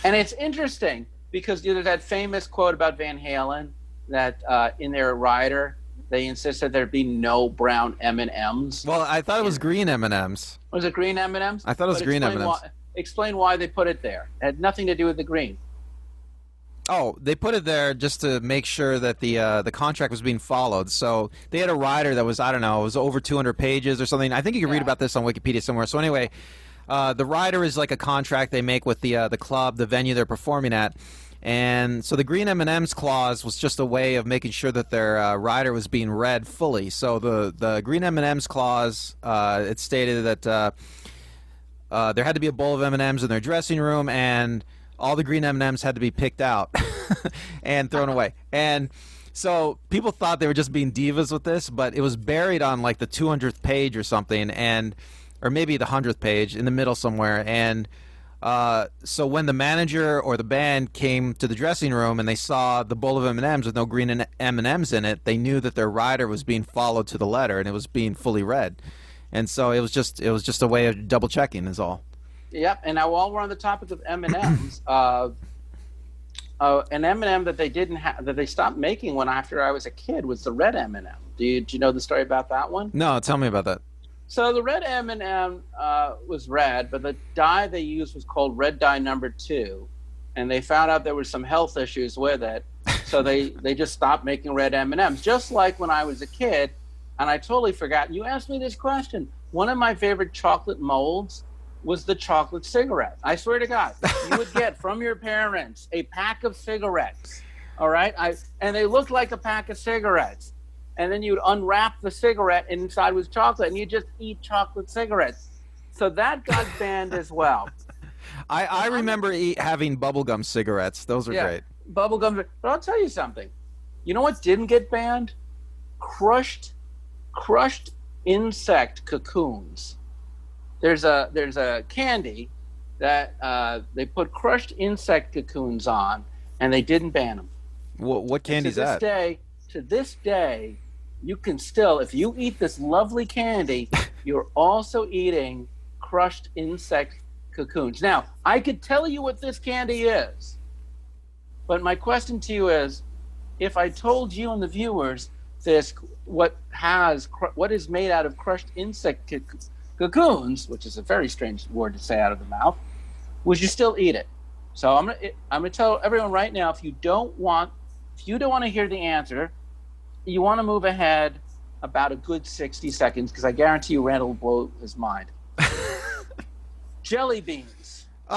And it's interesting because there's that famous quote about Van Halen that in their rider they insisted there'd be no brown M&Ms. Well, I thought it was green M&Ms. Was it green M&Ms? I thought it was green M&Ms. Explain why they put it there. It had nothing to do with the green. Oh, they put it there just to make sure that the contract was being followed. So they had a rider that was, I don't know, it was over 200 pages or something. I think you can read about this on Wikipedia somewhere. So anyway, the rider is like a contract they make with the club, the venue they're performing at. And so the green M&Ms clause was just a way of making sure that their rider was being read fully. So the green M&Ms clause, it stated that there had to be a bowl of M&Ms in their dressing room, and all the green M&Ms had to be picked out and thrown away. And so people thought they were just being divas with this, but it was buried on like the 200th page or something, or maybe the 100th page in the middle somewhere. And so when the manager or the band came to the dressing room and they saw the bowl of M&Ms with no green M&Ms in it, they knew that their rider was being followed to the letter and it was being fully read. And so it was just a way of double checking is all. Yep. And now while we're on the topic of M&Ms, an M&M that they didn't have, that they stopped making when after I was a kid, was the red M&M. Do you know the story about that one? No, tell me about that. So the red M&M was red, but the dye they used was called red dye number 2, and they found out there were some health issues with it, so they just stopped making red M&Ms. Just like when I was a kid, and I totally forgot. You asked me this question. One of my favorite chocolate molds was the chocolate cigarette. I swear to God, you would get from your parents a pack of cigarettes, all right? And they looked like a pack of cigarettes. And then you'd unwrap the cigarette, and inside was chocolate, and you just eat chocolate cigarettes. So that got banned as well. I remember having bubblegum cigarettes. Those are great. Bubblegum. But I'll tell you something. You know what didn't get banned? Crushed insect cocoons. There's a candy that they put crushed insect cocoons on, and they didn't ban them. What candy is that? To this day, you can still, if you eat this lovely candy, you're also eating crushed insect cocoons. Now, I could tell you what this candy is, but my question to you is, if I told you and the viewers what is made out of crushed insect cocoons, which is a very strange word to say out of the mouth, would you still eat it? So I'm gonna tell everyone right now, if you don't want to hear the answer, you want to move ahead about a good 60 seconds, because I guarantee you Randall will blow his mind. Jelly beans. Oh,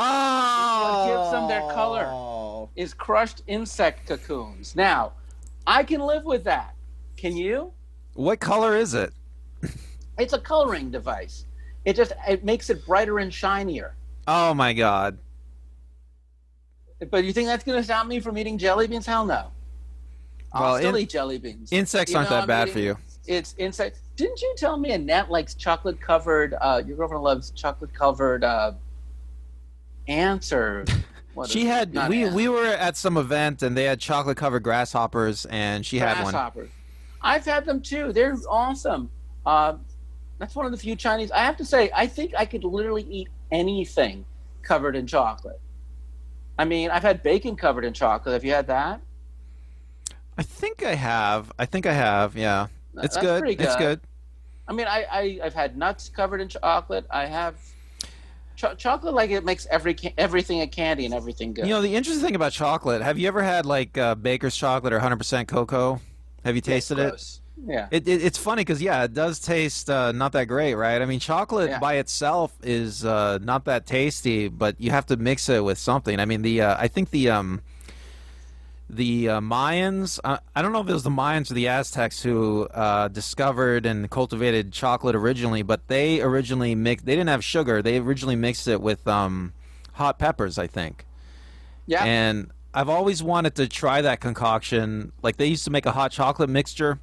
What gives them their color is crushed insect cocoons. Now, I can live with that. Can you? What color is it? It's a coloring device. It makes it brighter and shinier. Oh my God. But you think that's going to stop me from eating jelly beans? Hell no. I'll still eat jelly beans. Insects aren't that bad for you. It's insects. Didn't you tell me Annette likes chocolate-covered, your girlfriend loves chocolate-covered ants or... We were at some event and they had chocolate-covered grasshoppers and she had one. Grasshoppers. I've had them too. They're awesome. That's one of the few Chinese... I have to say, I think I could literally eat anything covered in chocolate. I mean, I've had bacon covered in chocolate. Have you had that? I think I have, yeah. It's good. Pretty good. It's good. I mean, I've had nuts covered in chocolate. I have chocolate, like it makes everything a candy and everything good. You know, the interesting thing about chocolate, have you ever had like Baker's chocolate or 100% cocoa? Have you tasted it? Yeah. It's funny because, yeah, it does taste not that great, right? I mean, chocolate by itself is not that tasty, but you have to mix it with something. I mean, I think the Mayans, I don't know if it was the Mayans or the Aztecs who discovered and cultivated chocolate originally, but they didn't have sugar. They originally mixed it with hot peppers, I think. Yeah. And I've always wanted to try that concoction. Like, they used to make a hot chocolate mixture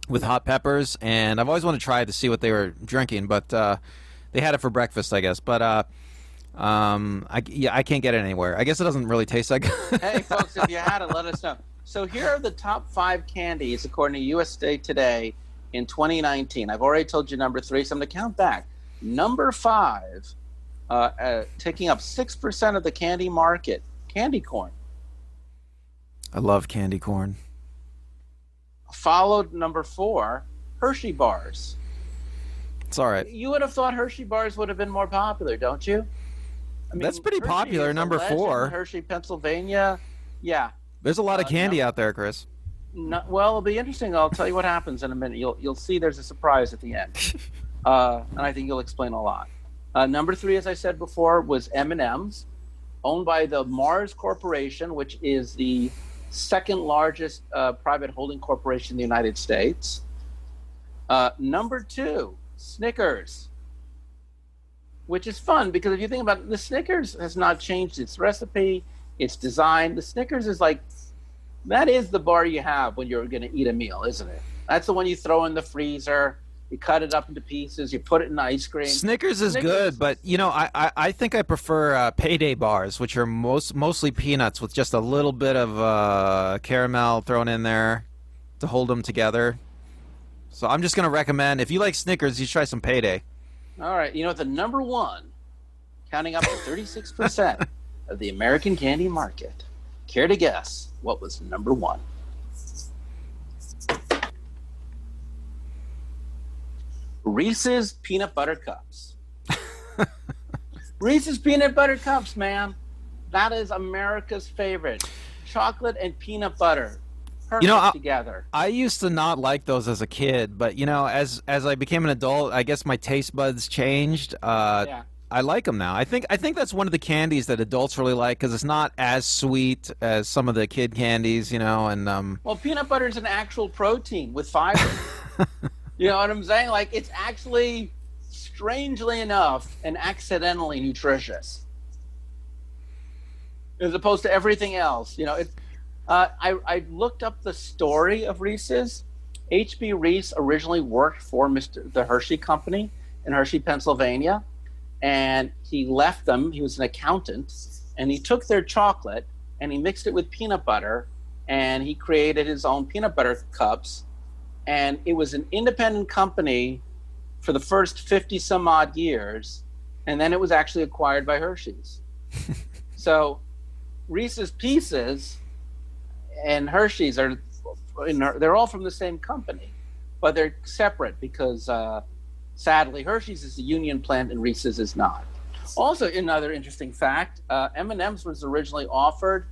with hot peppers, and I've always wanted to try it to see what they were drinking, but they had it for breakfast, I guess. But I can't get it anywhere. I guess it doesn't really taste like. Hey, folks, if you had it, let us know. So here are the top 5 candies according to USA Today in 2019. I've already told you number 3, so I'm going to count back. Number 5, taking up 6% of the candy market, candy corn. I love candy corn. Followed number 4, Hershey bars. It's all right. You would have thought Hershey bars would have been more popular, don't you? I mean, that's pretty Hershey popular. Number 4, Hershey, Pennsylvania. Yeah. There's a lot of candy out there, Chris. Well, it'll be interesting. I'll tell you what happens in a minute. You'll see there's a surprise at the end, and I think you'll explain a lot. Number 3, as I said before, was M&M's, owned by the Mars Corporation, which is the second largest private holding corporation in the United States. Number 2, Snickers, which is fun because if you think about it, the Snickers has not changed its recipe, its design. The Snickers is like, that is the bar you have when you're going to eat a meal, isn't it? That's the one you throw in the freezer, you cut it up into pieces, you put it in ice cream. Snickers is good, but you know, I think I prefer payday bars, which are mostly peanuts with just a little bit of caramel thrown in there to hold them together. So I'm just going to recommend, if you like Snickers, you try some payday. All right. You know, the number 1, counting up to 36% of the American candy market. Care to guess what was number 1? Reese's Peanut Butter Cups. Reese's Peanut Butter Cups, man. That is America's favorite. Chocolate and peanut butter. Perfect together. I used to not like those as a kid, but you know, as I became an adult, I guess my taste buds changed. Yeah. I like them now. I think that's one of the candies that adults really like because it's not as sweet as some of the kid candies, you know. And well, peanut butter is an actual protein with fiber. You know what I'm saying? Like, it's actually, strangely enough, and accidentally nutritious, as opposed to everything else. You know, I looked up the story of Reese's. H.B. Reese originally worked for the Hershey Company in Hershey, Pennsylvania, and he left them. He was an accountant, and he took their chocolate and he mixed it with peanut butter, and he created his own peanut butter cups. And it was an independent company for the first 50 some odd years, and then it was actually acquired by Hershey's. So Reese's Pieces and Hershey's they're all from the same company, but they're separate because sadly Hershey's is a union plant and Reese's is not. Also, another interesting fact: M&M's was originally offered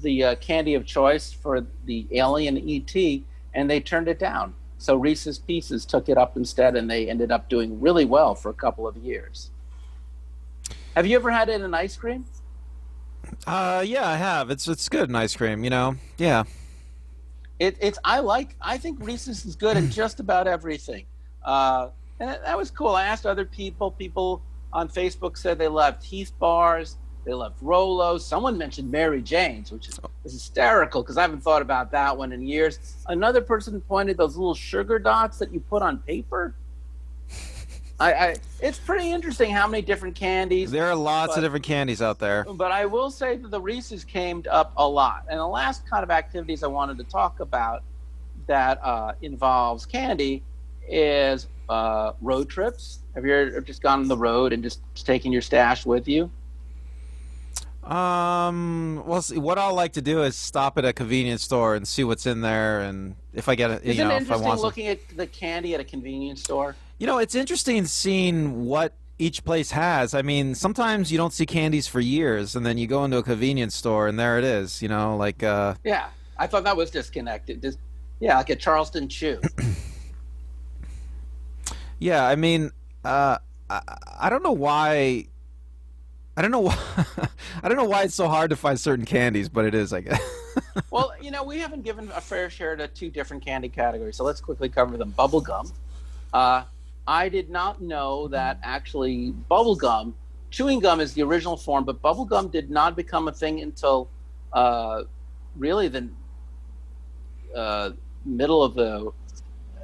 the candy of choice for the alien ET, and they turned it down. So Reese's Pieces took it up instead, and they ended up doing really well for a couple of years. Have you ever had it in ice cream? Yeah, I have. It's good in ice cream, you know. Yeah. I think Reese's is good in just about everything. And that was cool. I asked other people. People on Facebook said they loved Heath bars. They loved Rolos. Someone mentioned Mary Jane's, which is hysterical because I haven't thought about that one in years. Another person pointed those little sugar dots that you put on paper. It's pretty interesting how many different candies. There are lots of different candies out there. But I will say that the Reese's came up a lot. And the last kind of activities I wanted to talk about that involves candy is road trips. Have you ever just gone on the road and just taken your stash with you? Well, see, what I like to do is stop at a convenience store and see what's in there, and if I get it, Isn't it if I interesting want looking at the candy at a convenience store? You know, it's interesting seeing what each place has. I mean, sometimes you don't see candies for years, and then you go into a convenience store, and there it is. You know, like Yeah, I thought that was disconnected. Like a Charleston Chew. Yeah, I mean, I don't know why. I don't know why. I don't know why it's so hard to find certain candies, but it is, I guess. Well, we haven't given a fair share to two different candy categories, so let's quickly cover them. Bubble gum. I did not know that actually chewing gum is the original form, but bubble gum did not become a thing until really the middle of the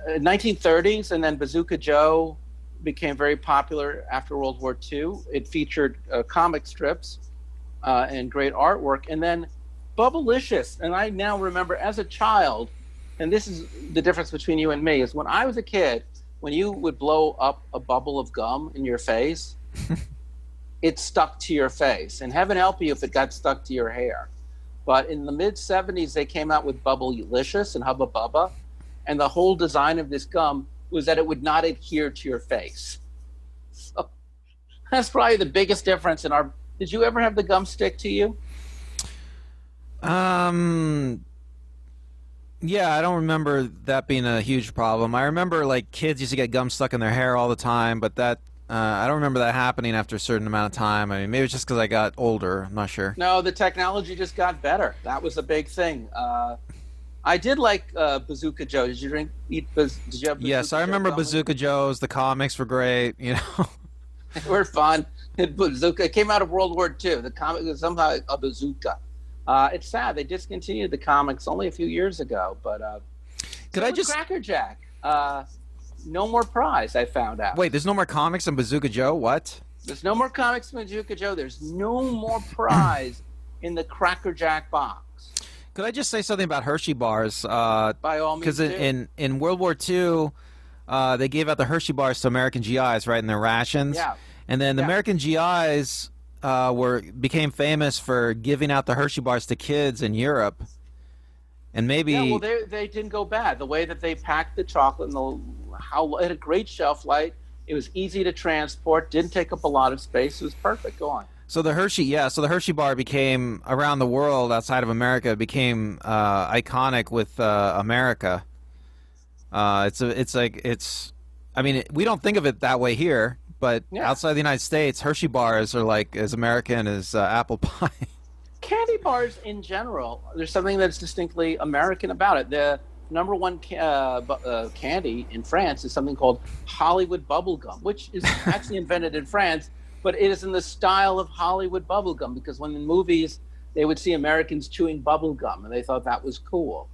1930s, and then Bazooka Joe became very popular after World War II. It featured comic strips and great artwork. And then Bubblicious, and I now remember as a child, and this is the difference between you and me, is when I was a kid, when you would blow up a bubble of gum in your face, it stuck to your face. And heaven help you if it got stuck to your hair. But in the mid-'70s, they came out with Bubblicious and Hubba Bubba, and the whole design of this gum was that it would not adhere to your face. So that's probably the biggest difference in our... Did you ever have the gum stick to you? Yeah, I don't remember that being a huge problem. I remember like kids used to get gum stuck in their hair all the time, but that I don't remember that happening after a certain amount of time. I mean, maybe it's just because I got older. I'm not sure. No, the technology just got better. That was a big thing. I did like Bazooka Joe. Did you have Bazooka Yes, I remember Joe? Bazooka Joes. The comics were great, you know. They were fun. Bazooka, it came out of World War II. The comic was somehow a bazooka. It's sad. They discontinued the comics only a few years ago. But Could I just... Cracker Jack. No more prize, I found out. Wait, there's no more comics on Bazooka Joe? What? There's no more comics in Bazooka Joe. There's no more prize in the Cracker Jack box. Could I just say something about Hershey bars? By all means, because in World War II, they gave out the Hershey bars to American GIs, right, in their rations. Yeah. And then the American GIs became famous for giving out the Hershey bars to kids in Europe. And maybe... Yeah, well, they didn't go bad. The way that they packed the chocolate and it had a great shelf life. It was easy to transport, didn't take up a lot of space. It was perfect. Go on. So the Hershey bar became, around the world outside of America, became iconic with America. I mean, we don't think of it that way here, but outside the United States, Hershey bars are like as American as apple pie. Candy bars in general, there's something that's distinctly American about it. The number one candy in France is something called Hollywood bubblegum, which is actually invented in France, but it is in the style of Hollywood bubblegum because when in movies they would see Americans chewing bubblegum and they thought that was cool.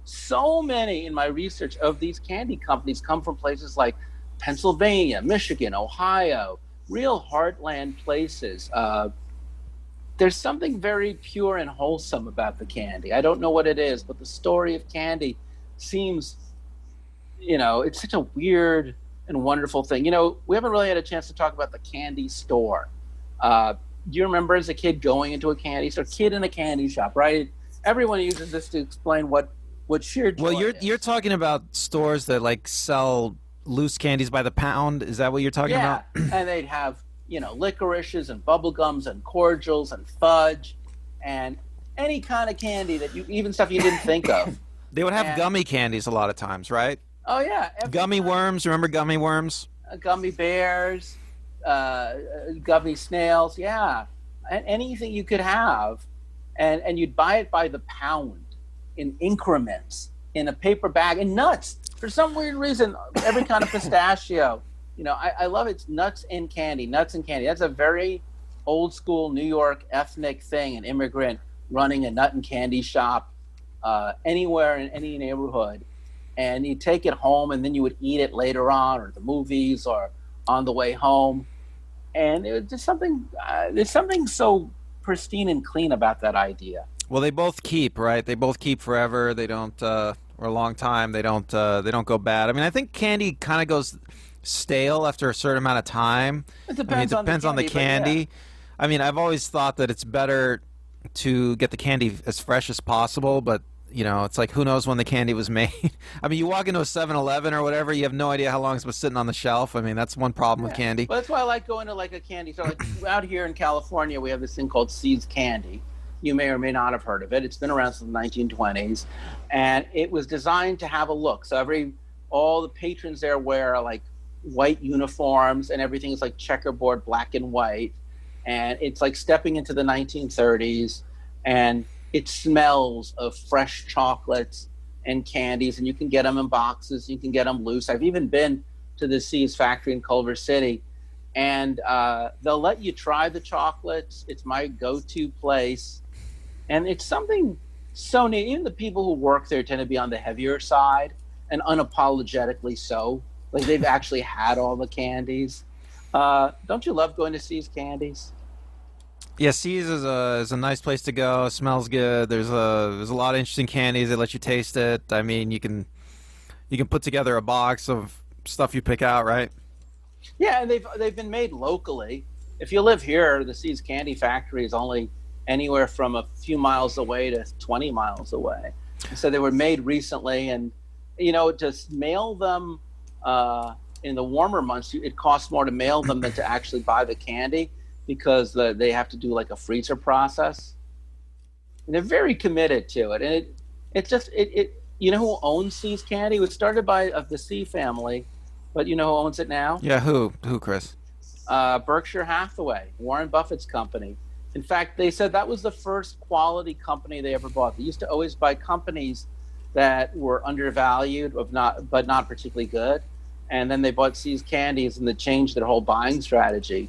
So many in my research of these candy companies come from places like Pennsylvania, Michigan, Ohio, real heartland places. There's something very pure and wholesome about the candy. I don't know what it is, but the story of candy seems, it's such a weird and wonderful thing. We haven't really had a chance to talk about the candy store. Do you remember as a kid going into a candy store? Kid in a candy shop, right? Everyone uses this to explain what sheer joy Well, is. you're talking about stores that like sell loose candies by the pound. Is that what you're talking about? Yeah, and they'd have licorices and bubble gums and cordials and fudge and any kind of candy that even stuff you didn't think of. They would have gummy candies a lot of times, right? Oh yeah, gummy worms. Remember gummy worms? Gummy bears, gummy snails. Yeah, and anything you could have, and you'd buy it by the pound, in increments, in a paper bag, and nuts. For some weird reason, every kind of pistachio. I love it. It's nuts and candy. That's a very old school New York ethnic thing. An immigrant running a nut and candy shop anywhere in any neighborhood. And you take it home, and then you would eat it later on, or at the movies, or on the way home. And it was just something. There's something so pristine and clean about that idea. Well, they both keep, right? They both keep forever. They don't, or a long time. They don't go bad. I mean, I think candy kind of goes stale after a certain amount of time. It depends on the candy. Yeah. I mean, I've always thought that it's better to get the candy as fresh as possible, but it's like, who knows when the candy was made. I mean, you walk into a 7-Eleven or whatever, you have no idea how long it's been sitting on the shelf. I mean, that's one problem with candy. Well, that's why I like going to like a candy store. Like out here in California, we have this thing called See's Candy. You may or may not have heard of it. It's been around since the 1920s, and it was designed to have a look. So all the patrons there wear like white uniforms, and everything is like checkerboard black and white, and it's like stepping into the 1930s, and it smells of fresh chocolates and candies, and you can get them in boxes. You can get them loose. I've even been to the See's factory in Culver City, and they'll let you try the chocolates. It's my go-to place, and it's something so neat. Even the people who work there tend to be on the heavier side, and unapologetically so. Like they've actually had all the candies. Don't you love going to See's Candies? Yeah, See's is a nice place to go. It smells good. There's a lot of interesting candies. They let you taste it. I mean, you can put together a box of stuff you pick out, right? Yeah, and they've been made locally. If you live here, the See's Candy Factory is only anywhere from a few miles away to 20 miles away. So they were made recently, and to mail them in the warmer months, it costs more to mail them than to actually buy the candy, because they have to do like a freezer process. And they're very committed to it. And it's just who owns See's Candy? It was started by the See family, but you know who owns it now? Yeah, who, Chris? Berkshire Hathaway, Warren Buffett's company. In fact, they said that was the first quality company they ever bought. They used to always buy companies that were undervalued, but not particularly good. And then they bought See's Candies, and they changed their whole buying strategy.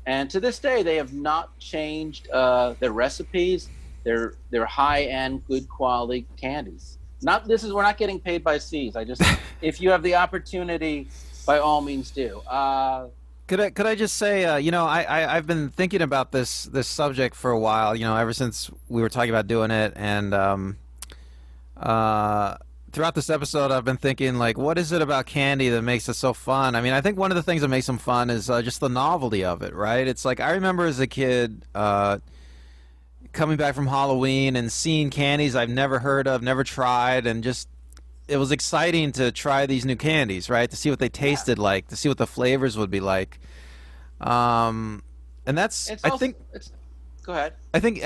And to this day, they have not changed their recipes. They're high-end, good quality candies. We're not getting paid by See's. If you have the opportunity, by all means do. Could I just say, I've been thinking about this subject for a while. Ever since we were talking about doing it, and throughout this episode, I've been thinking, like, what is it about candy that makes it so fun? I mean, I think one of the things that makes them fun is just the novelty of it, right? It's like, I remember as a kid coming back from Halloween and seeing candies I've never heard of, never tried, and just, it was exciting to try these new candies, right? To see what they tasted like, to see what the flavors would be like. And that's, go ahead. I think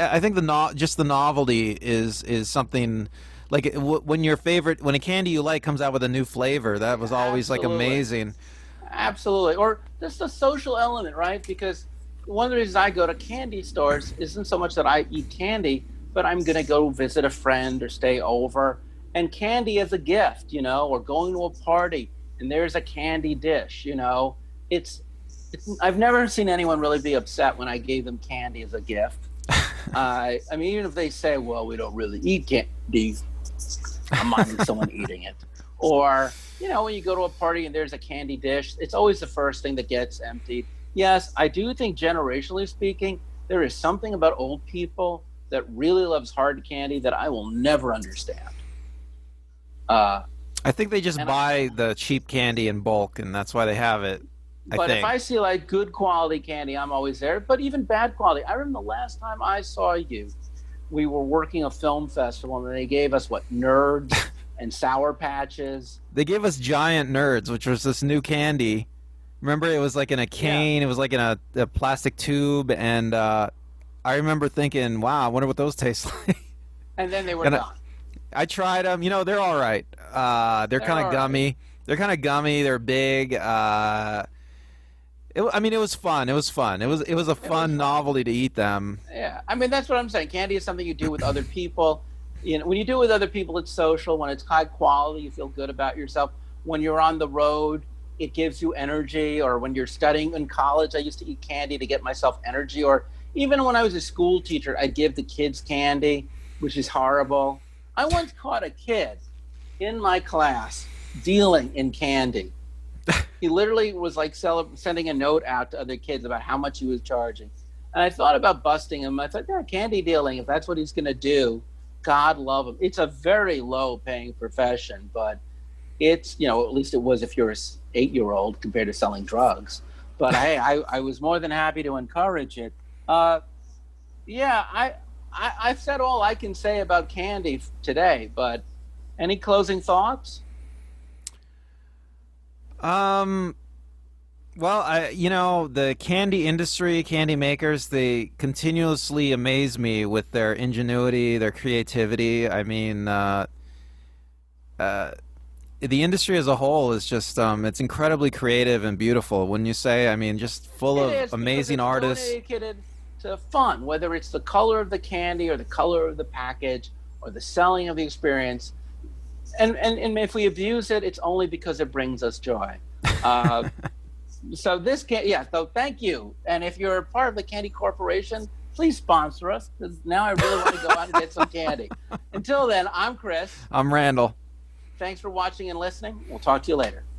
just the novelty is something. Like when a candy you like comes out with a new flavor, that was always like amazing. Absolutely. Or just the social element, right? Because one of the reasons I go to candy stores isn't so much that I eat candy, but I'm going to go visit a friend or stay over. And candy as a gift, or going to a party and there's a candy dish, I've never seen anyone really be upset when I gave them candy as a gift. I mean, even if they say, well, we don't really eat candy, I'm minding someone eating it. Or, when you go to a party and there's a candy dish, it's always the first thing that gets emptied. Yes, I do think, generationally speaking, there is something about old people that really loves hard candy that I will never understand. I think they just buy the cheap candy in bulk, and that's why they have it. But if I see like good quality candy, I'm always there. But even bad quality. I remember the last time I saw you, we were working a film festival, and they gave us Nerds and Sour Patches. They gave us Giant Nerds, which was this new candy Remember, it was like in a cane. Yeah. It was like in a plastic tube, and I remember thinking, "Wow, I wonder what those taste like." And then they were And gone. I tried them. You know, they're all right. They're They're kind of all right. gummy. They're kind of gummy. They're big. I mean, it was fun. It was fun. It was a It was fun fun. novelty to eat them. Yeah, I mean that's what I'm saying. Candy is something you do with other people. You know, when you do it with other people, it's social. When it's high quality, you feel good about yourself. When you're on the road, it gives you energy. Or when you're studying in college, I used to eat candy to get myself energy. Or even when I was a school teacher, I'd give the kids candy, which is horrible. I once caught a kid in my class dealing in candy. He literally was like sending a note out to other kids about how much he was charging. And I thought about busting him. I thought, yeah, candy dealing, if that's what he's going to do, God love him. It's a very low paying profession, but it's, you know, at least it was if you're an 8-year-old compared to selling drugs. But hey, I was more than happy to encourage it. Yeah, I've said all I can say about candy today, but any closing thoughts? Um, well, the candy industry, candy makers, they continuously amaze me with their ingenuity, their creativity. I mean, uh, the industry as a whole is just, it's incredibly creative and beautiful, wouldn't you say? I mean, just full It of is because amazing it's artists. dedicated to fun, whether it's the color of the candy or the color of the package or the selling of the experience. And if we abuse it, it's only because it brings us joy. Uh, so this can, yeah. So thank you. And if you're a part of the Candy Corporation, please sponsor us because now I really want to go out and get some candy. Until then, I'm Chris. I'm Randall. Thanks for watching and listening. We'll talk to you later.